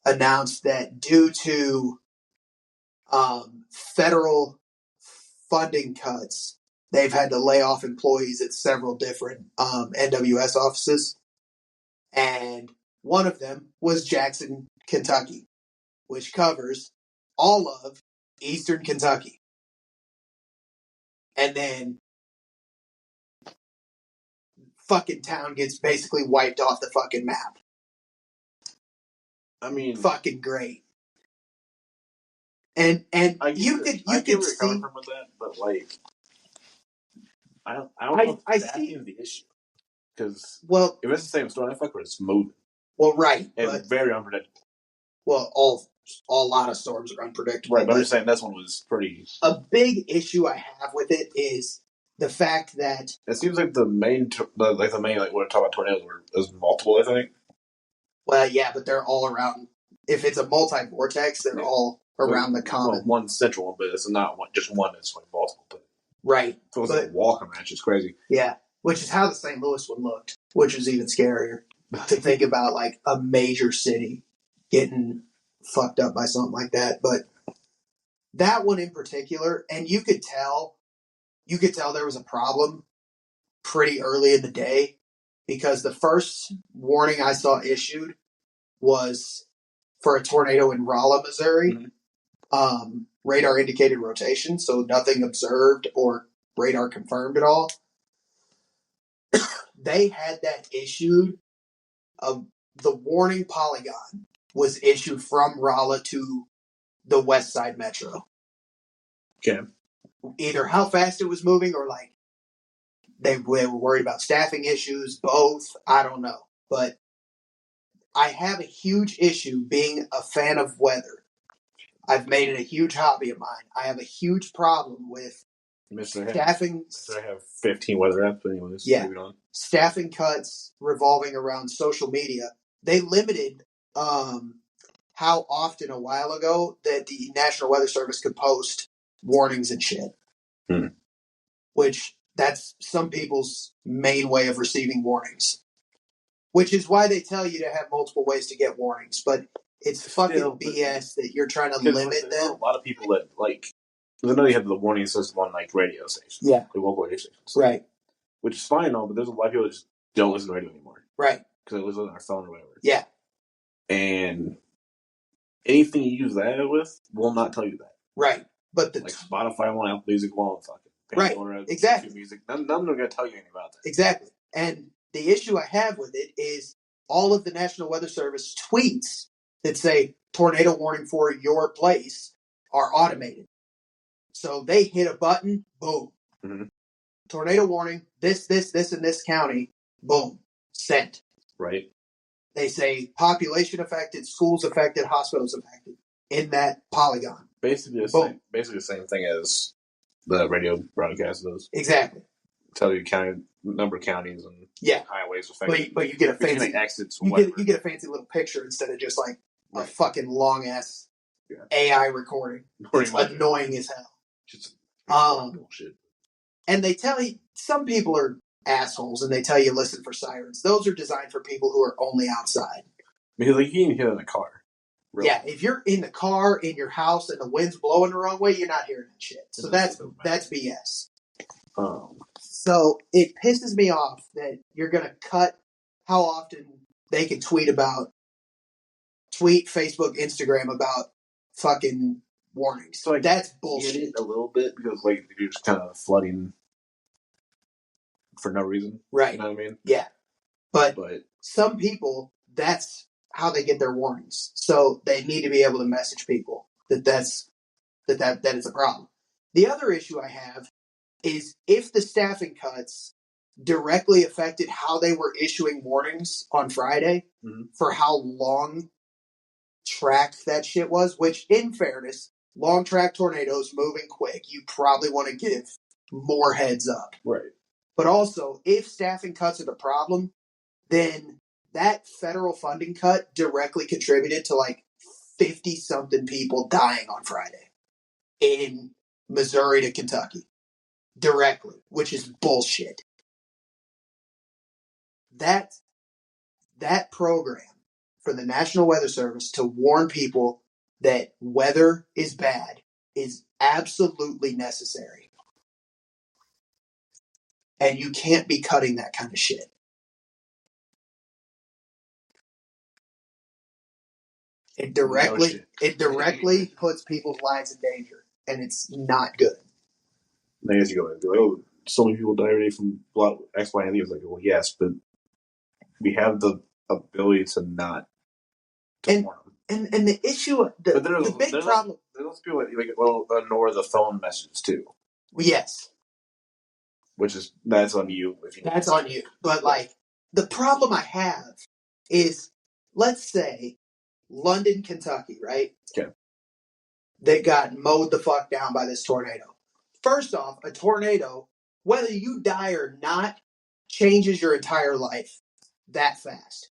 S1: announced that due to federal funding cuts, they've had to lay off employees at several different NWS offices. And one of them was Jackson, Kentucky, which covers all of eastern Kentucky. And then fucking town gets basically wiped off the fucking map. I mean, fucking great. And you could see
S2: from with that, but like, I don't know if that is the issue. Because if it's the same story, I fuck with it's moving.
S1: Well, right,
S2: and very unpredictable.
S1: Well, a lot of storms are unpredictable.
S2: Right, but I'm just saying this one was pretty.
S1: A big issue I have with it is the fact that
S2: it seems like the main when we're talking about tornadoes, is multiple. I think.
S1: Well, yeah, but they're all around. If it's a multi-vortex, they're all around the common.
S2: Well, one central one, but it's not just one. It's like multiple. But
S1: right.
S2: If it was like a walker match, it's crazy.
S1: Yeah, which is how the St. Louis one looked, which is even scarier to think about, like a major city getting fucked up by something like that. But that one in particular, and you could tell there was a problem pretty early in the day because the first warning I saw issued was for a tornado in Rolla, Missouri. Mm-hmm. Radar indicated rotation, so nothing observed or radar confirmed at all. They had that issued. The warning polygon was issued from Rolla to the West Side Metro.
S2: Okay.
S1: Either how fast it was moving or like they were worried about staffing issues, both. I don't know. But I have a huge issue being a fan of weather. I've made it a huge hobby of mine. I have a huge problem with staffing.
S2: I have 15 weather apps, but anyways.
S1: Yeah. Staffing cuts revolving around social media. They limited how often a while ago that the National Weather Service could post warnings and shit. Which that's some people's main way of receiving warnings. Which is why they tell you to have multiple ways to get warnings. But it's fucking BS that you're trying to limit them.
S2: A lot of people that, like, because I know you have the warning system on, like, radio stations.
S1: Yeah.
S2: The local radio stations.
S1: Right.
S2: Which is fine, though, but there's a lot of people that just don't listen to radio anymore.
S1: Right.
S2: Because they listen on their phone or whatever.
S1: Yeah.
S2: And anything you use that with will not tell you that.
S1: Right. But
S2: like Spotify won't, Apple Music won't, fucking
S1: Pandora, right. Exactly.
S2: Music. None of them are going to tell you anything about that.
S1: Exactly. And the issue I have with it is all of the National Weather Service tweets that say tornado warning for your place are automated. So they hit a button, boom. Mm-hmm. Tornado warning, this, in this county, boom, sent.
S2: Right.
S1: They say population affected, schools affected, hospitals affected in that polygon.
S2: Basically the same thing as the radio broadcast does.
S1: Exactly.
S2: Tell you number of counties and highways affected.
S1: But you get a fancy
S2: exits.
S1: You get a fancy little picture instead of just like a fucking long ass AI recording. It's annoying as hell.
S2: Just bullshit.
S1: And they tell you some people are assholes and they tell you listen for sirens. Those are designed for people who are only outside.
S2: Because like you can hear it in a car.
S1: Really. Yeah, if you're in the car in your house and the wind's blowing the wrong way, you're not hearing that shit. So that's BS. So it pisses me off that you're going to cut how often they can tweet, Facebook, Instagram about fucking warnings. So that's bullshit.
S2: Get it a little bit because like you're just kind of flooding for no reason.
S1: Right.
S2: You know what I mean?
S1: Yeah. But some people, that's how they get their warnings. So they need to be able to message people that is a problem. The other issue I have is if the staffing cuts directly affected how they were issuing warnings on Friday for how long tracked that shit was, which in fairness, long track tornadoes moving quick, you probably want to give more heads up.
S2: Right.
S1: But also, if staffing cuts are the problem, then that federal funding cut directly contributed to like 50-something people dying on Friday in Missouri to Kentucky. Directly, which is bullshit. That program for the National Weather Service to warn people that weather is bad is absolutely necessary. And you can't be cutting that kind of shit. It directly puts people's lives in danger, and it's not good.
S2: I guess you go and be like, oh, so many people die every day from X, Y, and Z. It's like, well, yes, but we have the ability to not warn them.
S1: And the issue, the big problem.
S2: There's also people that ignore the phone messages too.
S1: Yes.
S2: That's on you.
S1: That's on you. But like, the problem I have is, let's say London, Kentucky, right?
S2: Okay.
S1: They got mowed the fuck down by this tornado. First off, a tornado, whether you die or not, changes your entire life that fast.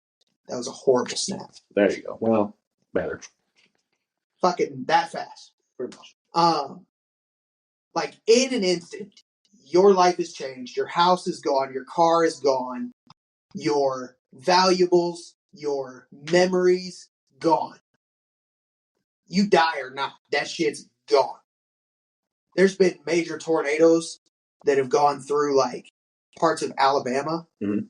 S1: That was a horrible snap.
S2: There you go. Well, better.
S1: Fucking that fast.
S2: Pretty much.
S1: Like in an instant, your life has changed. Your house is gone. Your car is gone. Your valuables, your memories, gone. You die or not, that shit's gone. There's been major tornadoes that have gone through like parts of Alabama.
S2: Mm-hmm.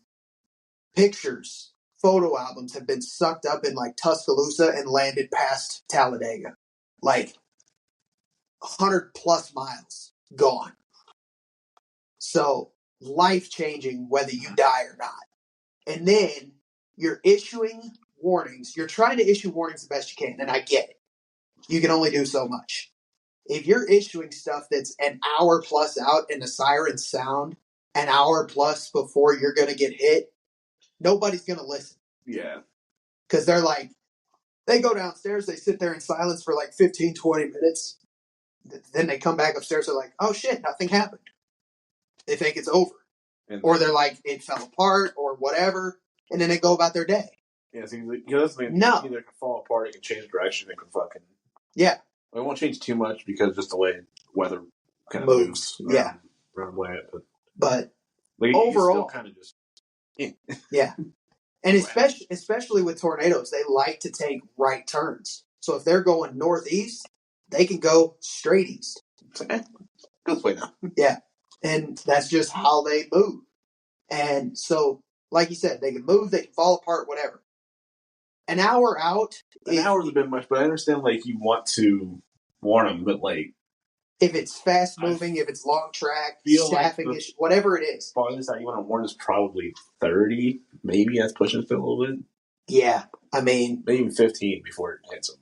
S1: Pictures, photo albums have been sucked up in like Tuscaloosa and landed past Talladega. Like 100 plus miles gone. So life changing whether you die or not. And then you're issuing warnings. You're trying to issue warnings the best you can, and I get it. You can only do so much. If you're issuing stuff that's an hour plus out and the sirens sound an hour plus before you're going to get hit, nobody's going to listen.
S2: Yeah.
S1: Because they're like, they go downstairs, they sit there in silence for like 15, 20 minutes. Then they come back upstairs, they're like, oh shit, nothing happened. They think it's over. Or they're like, it fell apart or whatever. And then they go about their day.
S2: Yeah, see, that's the thing.
S1: No.
S2: Either it can fall apart, it can change direction, it can fucking...
S1: Yeah.
S2: It won't change too much because just the way weather kind of
S1: moves.
S2: Yeah. Around way.
S1: But
S2: like,
S1: overall...
S2: kind of just...
S1: Yeah. And especially with tornadoes, they like to take right turns. So if they're going northeast, they can go straight east.
S2: Go this way now.
S1: Yeah. And that's just how they move. And so, like you said, they can move, they can fall apart, whatever. An hour out.
S2: An hour's a bit much, but I understand, like, you want to warn them, but, like...
S1: If it's fast moving, if it's long track, staffing
S2: like
S1: issue, whatever it is.
S2: Farthest out you want to warn is probably 30. Maybe that's pushing it a little bit.
S1: Yeah. I mean...
S2: Maybe even 15 before it hits them.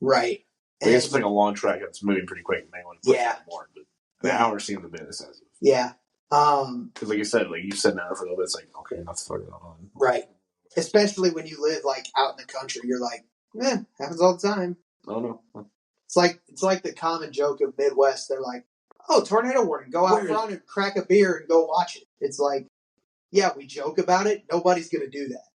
S1: Right.
S2: I guess it's like a long track that's moving pretty quick. You may want to push it more, but an hour seems a bit excessive.
S1: Yeah.
S2: Because like you said an hour for a little bit, it's like, okay, not to fuck it on.
S1: Right. Especially when you live like out in the country, you're like, happens all the time.
S2: I don't know.
S1: It's like the common joke of Midwest. They're like, oh, tornado warning, go out front and crack a beer and go watch it. It's like, yeah, we joke about it. Nobody's gonna do that.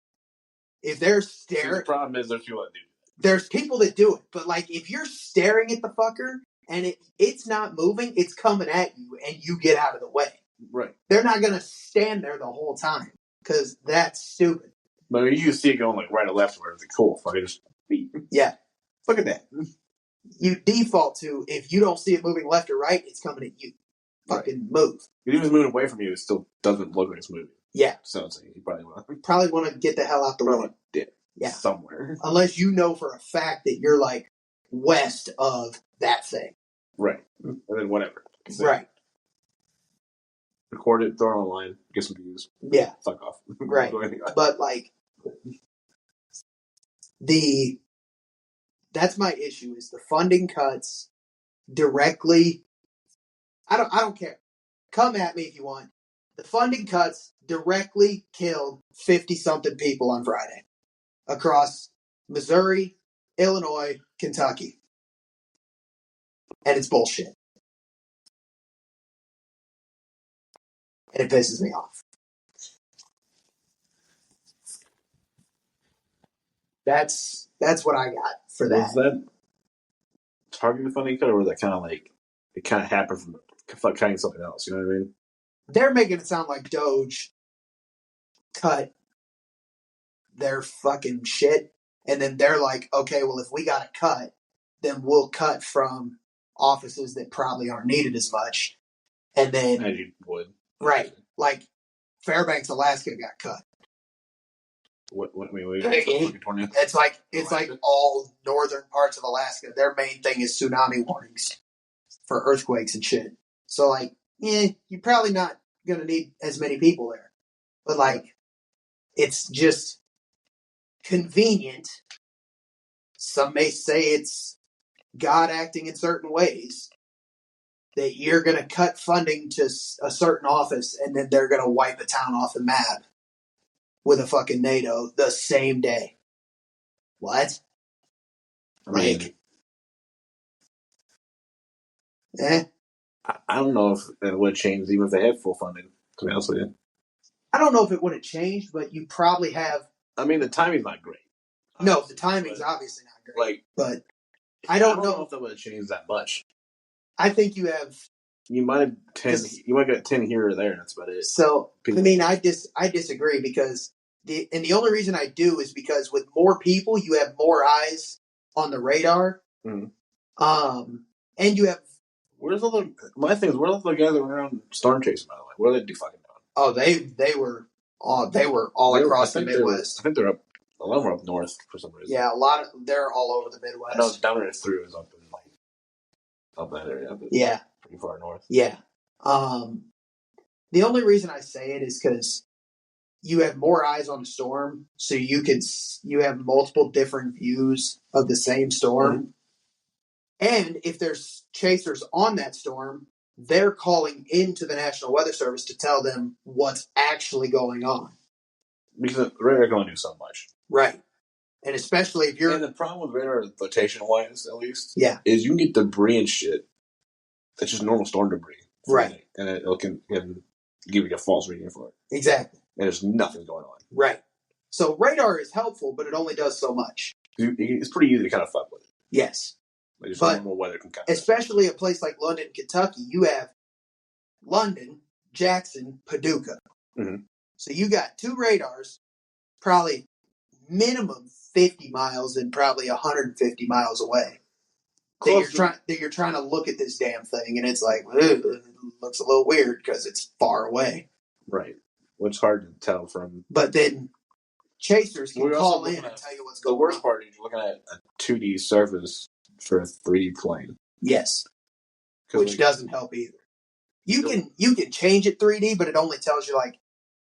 S1: If they're staring,
S2: the problem is there's people that do.
S1: There's people that do it, but like if you're staring at the fucker and it's not moving, it's coming at you, and you get out of the way.
S2: Right.
S1: They're not gonna stand there the whole time because that's stupid.
S2: But you can see it going like right or left, where it's like, cool, fuck it, just
S1: yeah,
S2: look at that.
S1: You default to, if you don't see it moving left or right, it's coming at you. Fucking move.
S2: If it's moving away from you, it still doesn't look like it's moving.
S1: Yeah.
S2: So it's like, you
S1: probably want to get the hell out the way.
S2: Yeah. Somewhere.
S1: Unless you know for a fact that you're like west of that thing.
S2: Right. And then whatever. So,
S1: right.
S2: Record it, throw it online, get some views.
S1: Yeah.
S2: Fuck off.
S1: Right. But like that's my issue is the funding cuts directly. I don't care. Come at me if you want. The funding cuts directly killed 50-something people on Friday across Missouri, Illinois, Kentucky. And it's bullshit. And it pisses me off. That's what I got for that.
S2: Was that targeted funding cut, or was that kind of like it kind of happened from cutting something else? You know what I mean?
S1: They're making it sound like Doge cut their fucking shit, and then they're like, okay, well, if we got a cut, then we'll cut from offices that probably aren't needed as much, and then
S2: as you would,
S1: right? Like Fairbanks, Alaska got cut. It's like all northern parts of Alaska. Their main thing is tsunami warnings for earthquakes and shit. So like, you're probably not gonna need as many people there. But like, it's just convenient. Some may say it's God acting in certain ways that you're gonna cut funding to a certain office and then they're gonna wipe a town off the map with a fucking NATO the same day. What?
S2: I mean, I don't know if it would change even if they had full funding, to be honest with you.
S1: I don't know if it would have changed, but you probably have.
S2: I mean, the timing's not great.
S1: No, the timing's obviously not great.
S2: Like,
S1: but
S2: I don't know if that would have changed that much.
S1: I think you have.
S2: You might have 10. You might get 10 here or there. That's about it.
S1: So I mean, I disagree because the only reason I do is because with more people, you have more eyes on the radar.
S2: Mm-hmm.
S1: And you have.
S2: Where's all the my thing is where's all the guys that were around storm chasing, by the way? What are they do fucking doing?
S1: Oh, they were all across the Midwest.
S2: I think they're up. A lot of them are up north for some reason.
S1: Yeah, they're all over the Midwest.
S2: I know down there through is up in up that area.
S1: Yeah,
S2: pretty far north.
S1: Yeah. The only reason I say it is because you have more eyes on the storm, so you have multiple different views of the same storm. Mm-hmm. And if there's chasers on that storm, they're calling into the National Weather Service to tell them what's actually going on.
S2: Because the radar can only do so much.
S1: Right. And especially if you're...
S2: And the problem with radar, rotation-wise at least,
S1: yeah,
S2: is you can get debris and shit that's just normal storm debris.
S1: Right.
S2: And it can give you a false reading for it.
S1: Exactly.
S2: And there's nothing going on.
S1: Right. So radar is helpful, but it only does so much.
S2: It's pretty easy to kind of fuck with it.
S1: Yes.
S2: Like just normal weather can kind of...
S1: Especially a place like London, Kentucky, you have London, Jackson, Paducah. Mm-hmm. So you got two radars, probably minimum 50 miles and probably 150 miles away. That you're trying to look at this damn thing, and it's like, it looks a little weird because it's far away.
S2: Right. Which is hard to tell from...
S1: But then chasers can call in and tell you what's going on.
S2: The worst part is you're looking at a 2D surface for a 3D plane.
S1: Yes. Which doesn't help either. You can change it 3D, but it only tells you like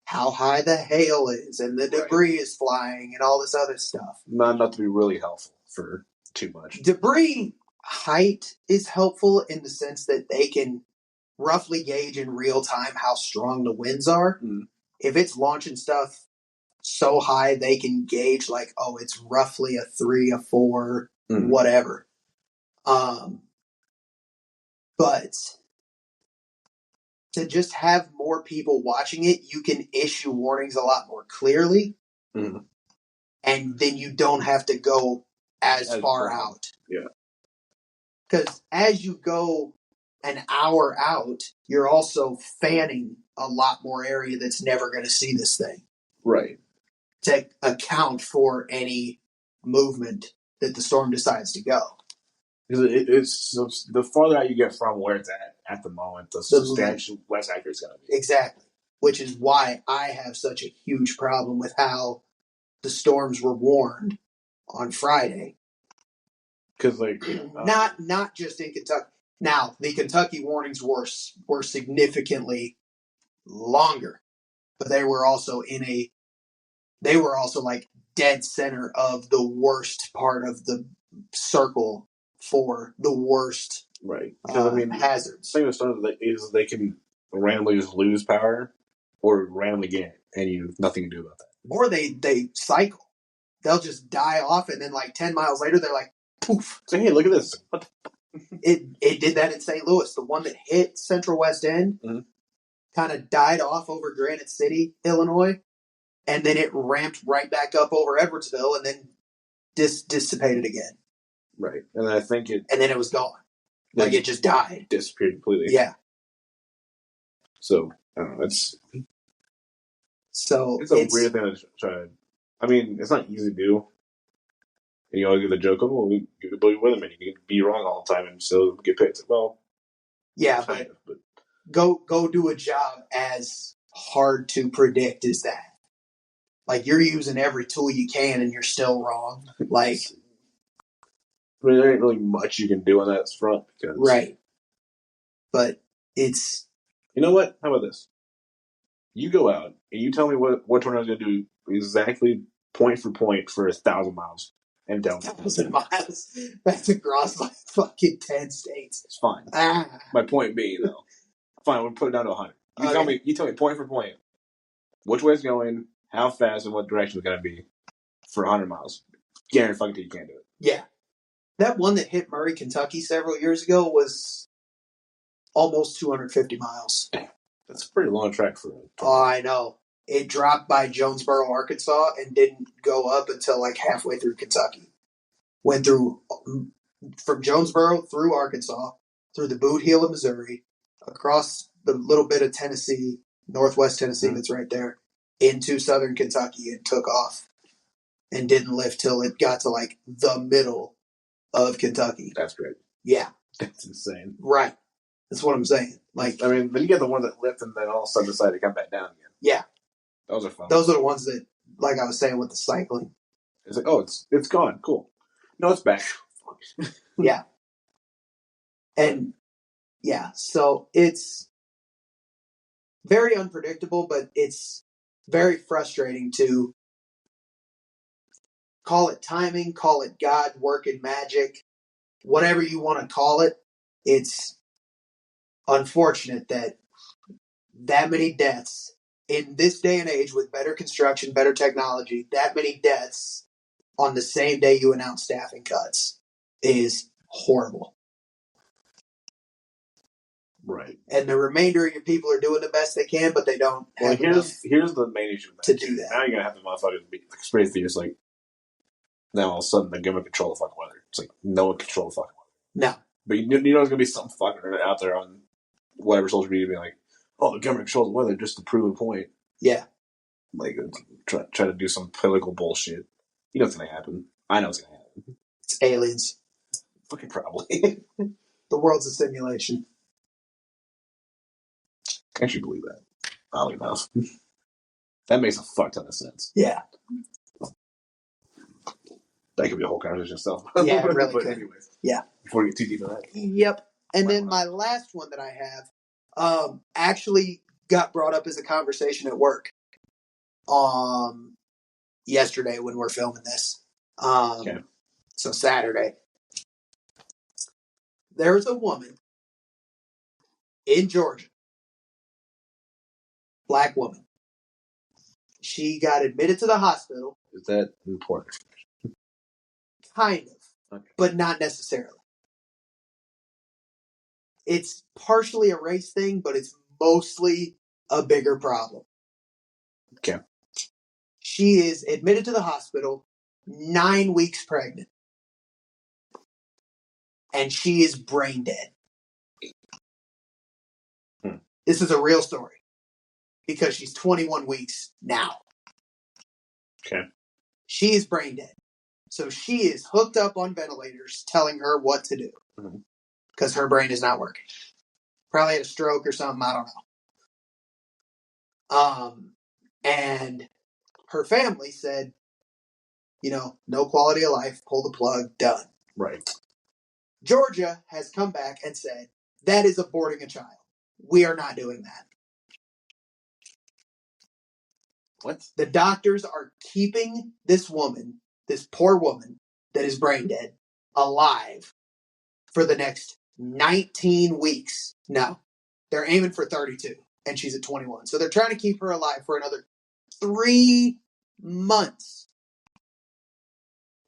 S1: how high the hail is and the debris is flying and all this other stuff.
S2: Not to be really helpful for too much.
S1: Debris height is helpful in the sense that they can roughly gauge in real time how strong the winds are. Mm. If it's launching stuff so high, they can gauge like, oh, it's roughly a 3, a 4, whatever. But to just have more people watching it, you can issue warnings a lot more clearly. Mm-hmm. And then you don't have to go as far out.
S2: Yeah.
S1: Because as you go an hour out, you're also fanning a lot more area that's never going to see this thing.
S2: Right.
S1: To account for any movement that the storm decides to go.
S2: Because it's the farther out you get from where it's at the moment, the substantially less accurate it's going to be.
S1: Exactly. Which is why I have such a huge problem with how the storms were warned on Friday.
S2: Because
S1: not just in Kentucky. Now the Kentucky warnings were significantly longer, but they were also like dead center of the worst part of the circle for the worst hazards.
S2: The thing with storms is they can randomly just lose power or randomly gain it, and you have nothing to do about that.
S1: Or they cycle. They'll just die off, and then like 10 miles later, they're like, poof.
S2: So, hey, look at this. What the
S1: It did that in St. Louis. The one that hit Central West End kind of died off over Granite City, Illinois, and then it ramped right back up over Edwardsville and then dissipated again.
S2: Right. And I think
S1: and then it was gone. Like it just died.
S2: Disappeared completely.
S1: Yeah.
S2: So, I don't know. It's a weird thing to try to... I mean, it's not easy to do. And you always get the joke of, well, you can believe Weatherman. You can be wrong all the time and still get picked. Well,
S1: yeah, but go do a job as hard to predict as that. Like, you're using every tool you can and you're still wrong. Like,
S2: I mean, there ain't really much you can do on that front. Because,
S1: right. But it's...
S2: You know what? How about this? You go out and you tell me what tornado's going to do exactly point for point for 1,000 miles. And down
S1: 1,000 miles. That's across my fucking 10 states.
S2: It's fine. My point being, though, fine, we'll put it down to 100. You tell me point for point which way it's going, how fast, and what direction it's going to be for 100 miles. Guarantee you can't do it.
S1: Yeah. That one that hit Murray, Kentucky several years ago was almost 250 miles.
S2: That's a pretty long track for it.
S1: Oh, I know. It dropped by Jonesboro, Arkansas, and didn't go up until like halfway through Kentucky. Went through from Jonesboro through Arkansas, through the boot heel of Missouri, across the little bit of Tennessee, northwest Tennessee that's right there, into southern Kentucky, and took off and didn't lift till it got to like the middle of Kentucky.
S2: That's great.
S1: Yeah.
S2: That's insane.
S1: Right. That's what I'm saying. Like,
S2: I mean, then you get the one that lift and then all of a sudden decide to come back down again.
S1: Yeah.
S2: Those are fun.
S1: Those are the ones that, like I was saying with the cycling.
S2: It's like, oh, it's gone. Cool. No, it's back.
S1: Yeah. And yeah, so it's very unpredictable, but it's very frustrating to call it timing, call it God working magic, whatever you want to call it. It's unfortunate that many deaths in this day and age with better construction, better technology, that many deaths on the same day you announce staffing cuts is horrible.
S2: Right.
S1: And the remainder of your people are doing the best they can, but they don't have
S2: here's the main issue with
S1: that to do that.
S2: Now you're going to have the motherfuckers be conspiracy theorists like, now all of a sudden they're going to control the fucking weather. It's like, no one control the fucking weather. No. But you know there's going to be some fucker out there on whatever social media being like, oh, the government controls the weather just to prove a point. Yeah. Like, try to do some political bullshit. You know what's going to happen. I know what's going to happen.
S1: It's aliens.
S2: Fucking probably.
S1: The world's a simulation.
S2: Can't you believe that? Oddly enough. That makes a fuck ton of sense.
S1: Yeah.
S2: That could be a whole conversation itself.
S1: Yeah, it really could.
S2: Anyways.
S1: Yeah.
S2: Before we get too deep in that.
S1: Yep. And then my last one that I have actually got brought up as a conversation at work yesterday when we're filming this. Okay. So Saturday. There's a woman in Georgia, black woman. She got admitted to the hospital.
S2: Is that important?
S1: Kind of, okay. But not necessarily. It's partially a race thing, but it's mostly a bigger problem. Okay. She is admitted to the hospital, 9 weeks pregnant. And she is brain dead. This is a real story. Because she's 21 weeks now. Okay. She is brain dead. So she is hooked up on ventilators telling her what to do. Because her brain is not working. Probably had a stroke or something, I don't know. And her family said, no quality of life, pull the plug, done. Right. Georgia has come back and said, that is aborting a child. We are not doing that. What? The doctors are keeping this woman, this poor woman that is brain dead, alive for the next 19 weeks. No, they're aiming for 32, and she's at 21. So they're trying to keep her alive for another 3 months.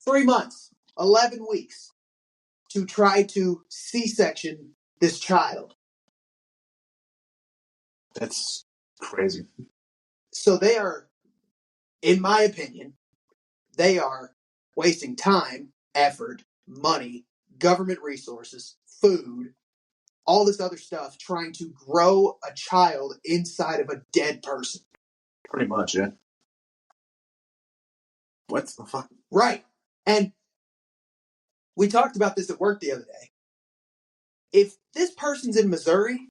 S1: 3 months, 11 weeks to try to C-section this child.
S2: That's crazy.
S1: So they are, in my opinion, they are wasting time, effort, money, government resources, food, all this other stuff trying to grow a child inside of a dead person.
S2: Pretty much, yeah. What the fuck?
S1: Right. And we talked about this at work the other day. If this person's in Missouri,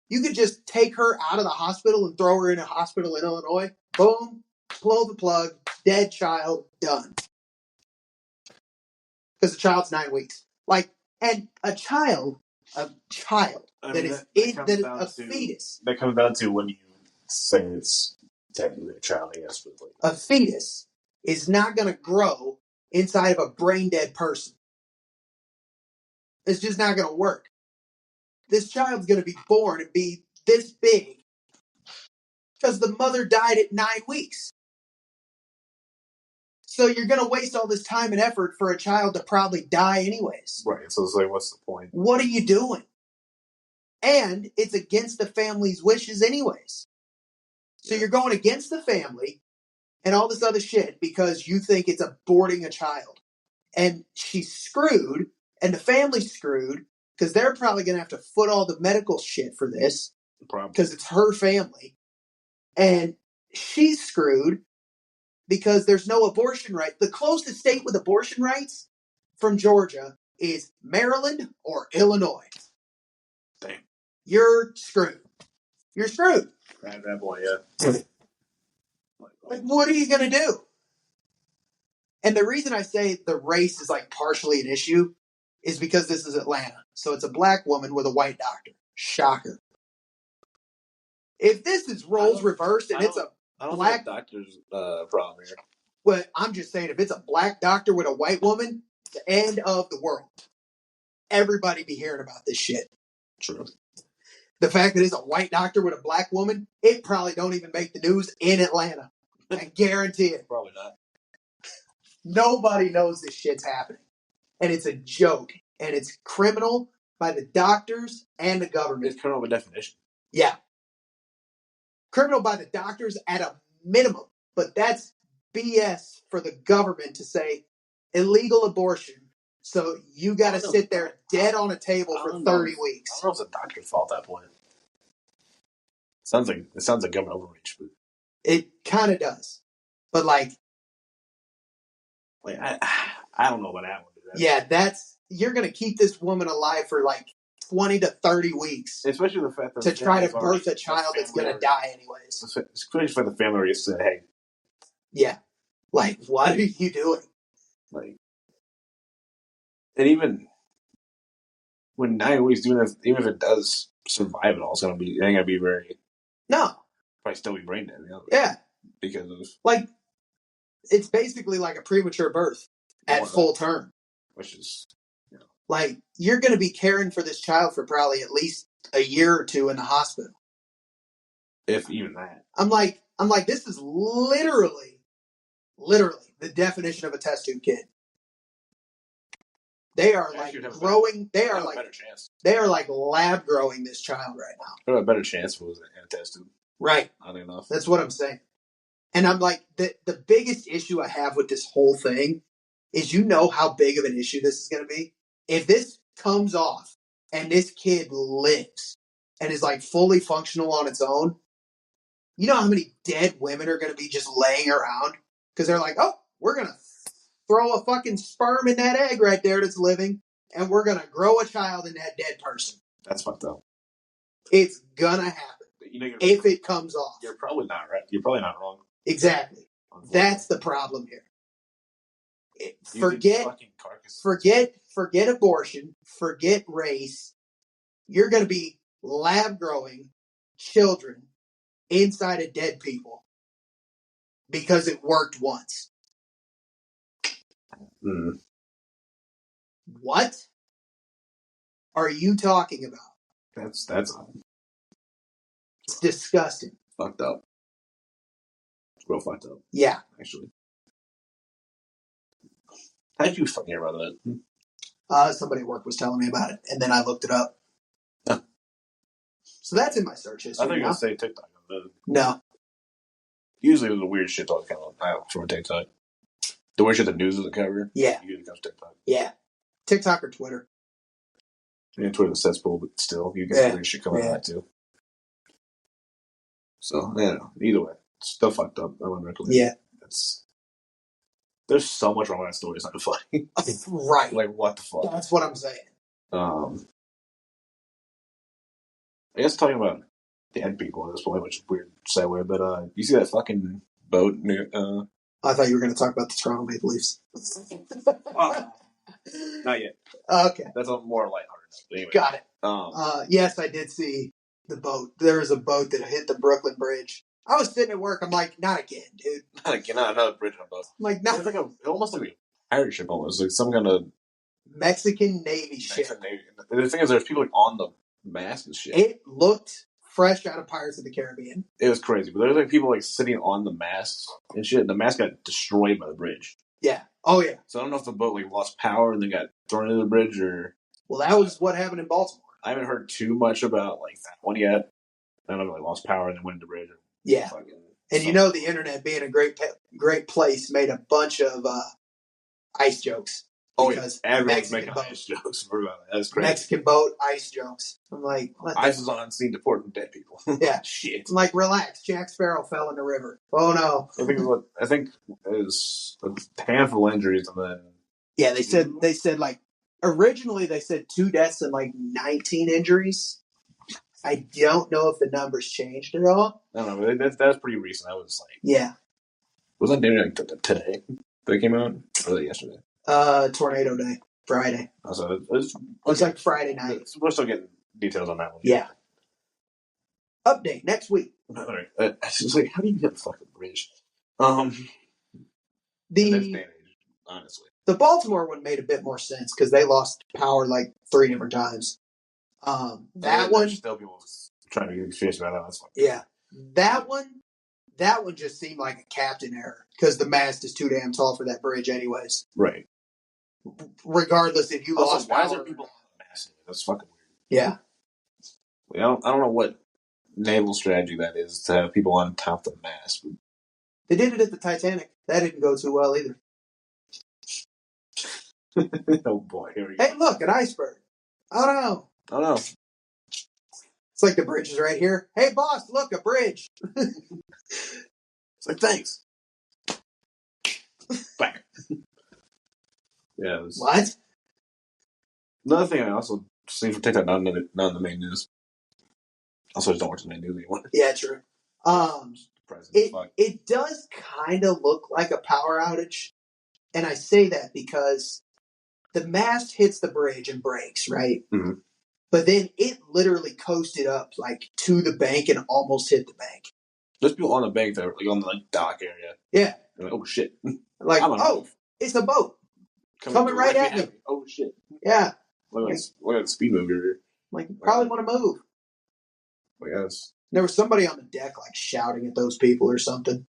S1: you could just take her out of the hospital and throw her in a hospital in Illinois. Boom, blow the plug, dead child, done. Because the child's 9 weeks. And a child that is a fetus.
S2: That comes down to when you say it's technically a child, I guess. But
S1: a fetus is not going to grow inside of a brain dead person. It's just not going to work. This child's going to be born and be this big because the mother died at 9 weeks. So you're going to waste all this time and effort for a child to probably die anyways.
S2: Right. So it's like, what's the point?
S1: What are you doing? And it's against the family's wishes anyways. So you're going against the family and all this other shit because you think it's aborting a child. And she's screwed, and the family's screwed, because they're probably going to have to foot all the medical shit for this. Because it's her family. And she's screwed because there's no abortion right. The closest state with abortion rights from Georgia is Maryland or Illinois.
S2: Damn.
S1: You're screwed. You're screwed.
S2: At that point, yeah.
S1: Like, what are you going to do? And the reason I say the race is like partially an issue is because this is Atlanta. So it's a black woman with a white doctor. Shocker. If this is roles reversed and it's a black
S2: doctor's problem here.
S1: Well, I'm just saying, if it's a black doctor with a white woman, the end of the world. Everybody be hearing about this shit.
S2: True.
S1: The fact that it's a white doctor with a black woman, it probably don't even make the news in Atlanta. I guarantee it.
S2: Probably not.
S1: Nobody knows this shit's happening. And it's a joke. And it's criminal by the doctors and the government.
S2: It's criminal by definition.
S1: Yeah. Criminal by the doctors at a minimum. But that's BS for the government to say illegal abortion. So you got to sit there dead on a table for 30 weeks.
S2: I don't know if it's a doctor's fault at that point. It sounds like government overreach. But
S1: it kind of does. But like
S2: I don't know about that one.
S1: Yeah, you're going to keep this woman alive for like 20 to 30 weeks.
S2: Especially the fact that
S1: to try to birth a child that's going to die anyways.
S2: Especially for the family already said, hey.
S1: Yeah. Like, what are you doing?
S2: Like, and even when 9 weeks doing that, even if it does survive it all, it ain't going to be very.
S1: No.
S2: Probably still be brain dead.
S1: Yeah.
S2: Because of.
S1: Like, it's basically like a premature birth at full term.
S2: Which is,
S1: like, you're going to be caring for this child for probably at least a year or two in the hospital.
S2: If even that.
S1: I'm like, this is literally the definition of a test tube kid. They are like growing. They are like lab growing this child right now.
S2: They have a better chance if it was a test tube.
S1: Right.
S2: Oddly enough.
S1: That's what I'm saying. And I'm like, the biggest issue I have with this whole thing is, you know how big of an issue this is going to be? If this comes off and this kid lives and is like fully functional on its own, you know how many dead women are going to be just laying around? Because they're like, oh, we're going to throw a fucking sperm in that egg right there that's living, and we're going to grow a child in that dead person.
S2: That's fucked up. It's
S1: going to happen. If it comes off.
S2: You're probably not right. You're probably not wrong.
S1: Exactly. That's the problem here. Forget abortion. Forget race. You're going to be lab growing children inside of dead people because it worked once.
S2: Mm.
S1: What are you talking about?
S2: That's
S1: it's disgusting.
S2: Fucked up. It's real fucked up.
S1: Yeah.
S2: Actually. How did you fucking hear about that?
S1: Somebody at work was telling me about it, and then I looked it up.
S2: Huh.
S1: So that's in my search history.
S2: I think I'll say TikTok.
S1: No.
S2: Usually there's a weird shit all kind of from TikTok. The weird shit the news doesn't cover.
S1: Yeah.
S2: Usually comes TikTok.
S1: Yeah. TikTok or Twitter.
S2: Yeah, Twitter's a cesspool, but still, you get weird shit coming out of that too. So, I don't know. Either way, it's still fucked up. I wouldn't recommend it. There's so much wrong with that story. It's not funny.
S1: Right.
S2: Like, what the fuck?
S1: That's what I'm saying.
S2: I guess talking about dead people at this point, which is weird segue, but you see that fucking boat near,
S1: I thought you were going to talk about the Toronto Maple Leafs.
S2: Not yet.
S1: Okay.
S2: That's a more lighthearted. Anyway.
S1: Got it. Yes, I did see the boat. There was a boat that hit the Brooklyn Bridge. I was sitting at work. I'm like, not again, dude.
S2: Not again. Not another bridge on a boat.
S1: I'm like, not.
S2: It's like almost like a pirate ship almost. Like some kind of
S1: Mexican Navy ship.
S2: The thing is, there's people like on the mast and shit.
S1: It looked fresh out of Pirates of the Caribbean.
S2: It was crazy. But there's like people like sitting on the mast and shit. The mast got destroyed by the bridge.
S1: Yeah. Oh, yeah.
S2: So I don't know if the boat lost power and then got thrown into the bridge or...
S1: Well, that was what happened in Baltimore.
S2: I haven't heard too much about that one yet. I don't know if lost power and then went into the bridge.
S1: Yeah. And the internet being a great place made a bunch of ice jokes.
S2: Oh, yeah. Everyone's making ice jokes. That's crazy.
S1: Mexican boat ice jokes. I'm like, what
S2: ice is on scene to port dead people.
S1: Yeah.
S2: Shit.
S1: I'm like, relax. Jack Sparrow fell in the river. Oh, no.
S2: I think it was a handful of injuries and then...
S1: Yeah, they said originally they said 2 deaths and 19 injuries. I don't know if the numbers changed at all.
S2: I don't know. That was pretty recent. I was
S1: yeah.
S2: Was that today that came out? Or was it yesterday?
S1: Tornado Day, Friday.
S2: So it
S1: was like Friday night.
S2: We're still getting details on that one.
S1: Yeah. Update next week.
S2: All right. It's how do you get a fucking bridge? Honestly.
S1: The Baltimore one made a bit more sense because they lost power 3 different times. That one
S2: still people trying to get experience about that. That's fine.
S1: Yeah. That one just seemed like a captain error because the mast is too damn tall for that bridge anyways.
S2: Right.
S1: Regardless if you lost
S2: power. Why is there people on the mast? That's fucking weird.
S1: Yeah.
S2: I don't know what naval strategy that is to have people on top of the mast.
S1: They did it at the Titanic. That didn't go too well either.
S2: Oh boy, here we go.
S1: Hey, look, an iceberg. Oh no. It's like the bridge is right here. Hey, boss, look, a bridge.
S2: It's thanks. Back. Yeah.
S1: What?
S2: Another thing I also seen from TikTok, not in the main news. Also, just don't watch the main news anymore.
S1: Yeah, true. It does kind of look like a power outage, and I say that because the mast hits the bridge and breaks, right?
S2: Mm-hmm.
S1: But then it literally coasted up to the bank and almost hit the bank.
S2: There's people on the bank that are on the dock area.
S1: Yeah.
S2: They're oh shit.
S1: It's a boat. Coming right at me.
S2: Oh shit.
S1: Yeah.
S2: Look at the speed move here.
S1: Probably want to move.
S2: Yes.
S1: There was somebody on the deck shouting at those people or something.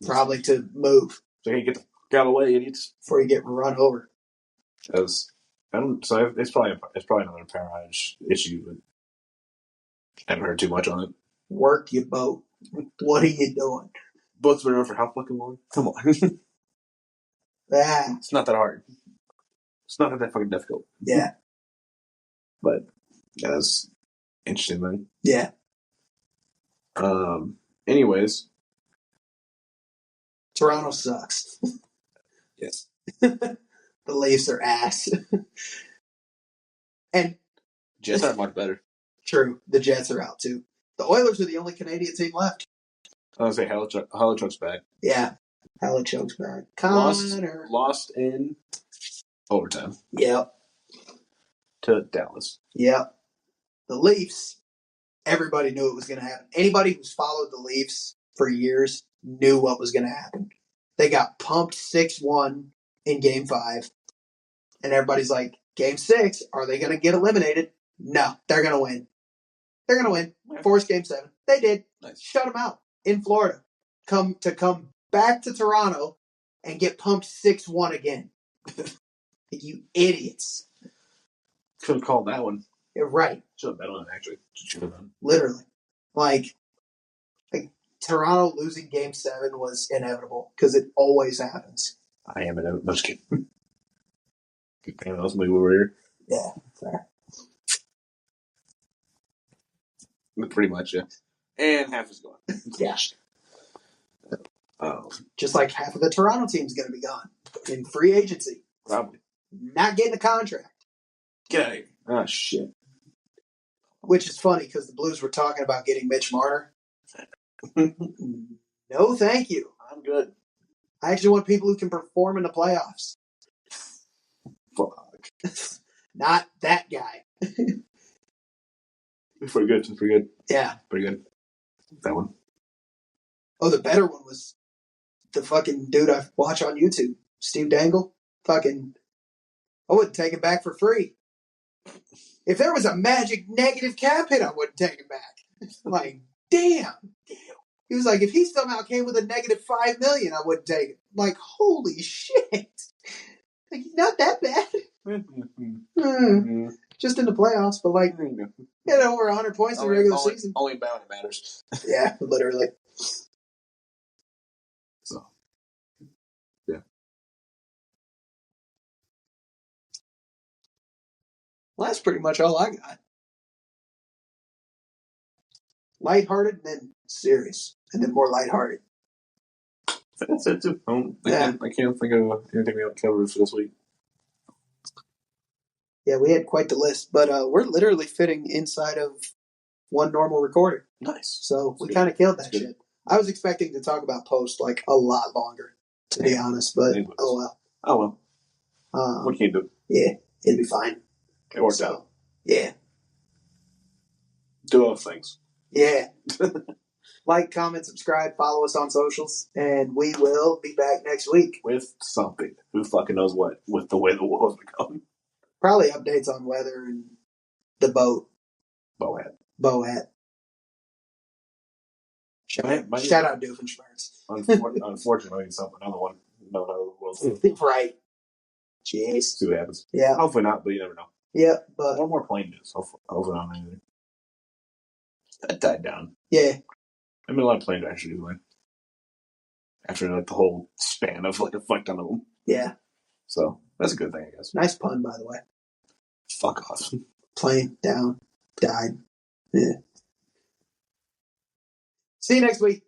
S1: Probably to move.
S2: So you get the fuck out of the way, idiots.
S1: Before you get run over.
S2: It's probably another power outage issue, but I haven't heard too much on it.
S1: Work your boat. What are you doing?
S2: Boat's been around for how fucking long? Come on. It's not that hard. It's not that fucking difficult.
S1: Yeah.
S2: But yeah, that's interesting, man.
S1: Yeah.
S2: Anyways.
S1: Toronto sucks.
S2: Yes.
S1: The Leafs are ass. And
S2: Jets aren't much better.
S1: True. The Jets are out too. The Oilers are the only Canadian team left.
S2: I was going to say Halichuk's back.
S1: Yeah. Halichuk's back.
S2: Lost in overtime.
S1: Yep.
S2: To Dallas.
S1: Yep. The Leafs, everybody knew it was going to happen. Anybody who's followed the Leafs for years knew what was going to happen. They got pumped 6-1 in Game 5. And everybody's like, Game 6, are they going to get eliminated? No, they're going to win. They're going to win.
S2: Yeah.
S1: Force Game 7. They did.
S2: Nice.
S1: Shut them out in Florida. Come back to Toronto and get pumped 6-1 again. You idiots.
S2: Could have called that one.
S1: You're right.
S2: Should have bet on it, actually. Should have done.
S1: Literally. Toronto losing Game 7 was inevitable because it always happens.
S2: I am inevitable. No, just kidding. Good thing else movie over here.
S1: Yeah, fair.
S2: Pretty much, yeah. And half is gone.
S1: Yeah.
S2: Oh.
S1: Just like half of the Toronto team's going to be gone in free agency.
S2: Probably.
S1: Not getting a contract.
S2: Get out of here. Oh, shit.
S1: Which is funny because the Blues were talking about getting Mitch Marner. No, thank you.
S2: I'm good.
S1: I actually want people who can perform in the playoffs.
S2: Fuck.
S1: Not that guy.
S2: It's pretty good. It's pretty good.
S1: Yeah.
S2: Pretty good. That one.
S1: Oh, the better one was the fucking dude I watch on YouTube. Steve Dangle. Fucking, I wouldn't take him back for free. If there was a magic negative cap hit, I wouldn't take him back. Damn. He was like, if he somehow came with a negative $5 million, I wouldn't take it. I'm like, holy shit. Like, not that bad. Just in the playoffs, but like, get over 100 points in the regular season.
S2: Only balance matters.
S1: Yeah, literally.
S2: So, yeah.
S1: Well, that's pretty much all I got. Lighthearted, and then serious, and then more lighthearted.
S2: That's it, too. I can't think of anything else covered for this week.
S1: Yeah, we had quite the list, but we're literally fitting inside of one normal recording.
S2: Nice.
S1: So we kind of killed that shit. I was expecting to talk about Post like a lot longer, to be honest, but oh well.
S2: Oh well. What can you do?
S1: Yeah, it'll be fine.
S2: It worked out.
S1: Yeah.
S2: Do other things.
S1: Yeah. Like, comment, subscribe, follow us on socials, and we will be back next week.
S2: With something. Who fucking knows what, with the way the world's becoming.
S1: Probably updates on weather and the boat. Boat. Shout out Doofenshmirtz.
S2: Unfortunately, another one. No,
S1: Right. Jeez.
S2: See what happens.
S1: Yeah.
S2: Hopefully not, but you never know.
S1: Yeah, but
S2: one more plane news. Hopefully not anything. That died down.
S1: Yeah.
S2: I mean, a lot of plane crashes anyway. After like the whole span of like a fuck ton of them.
S1: Yeah.
S2: So that's a good thing, I guess.
S1: Nice pun, by the way.
S2: Fuck off.
S1: Plane down, died. Yeah. See you next week.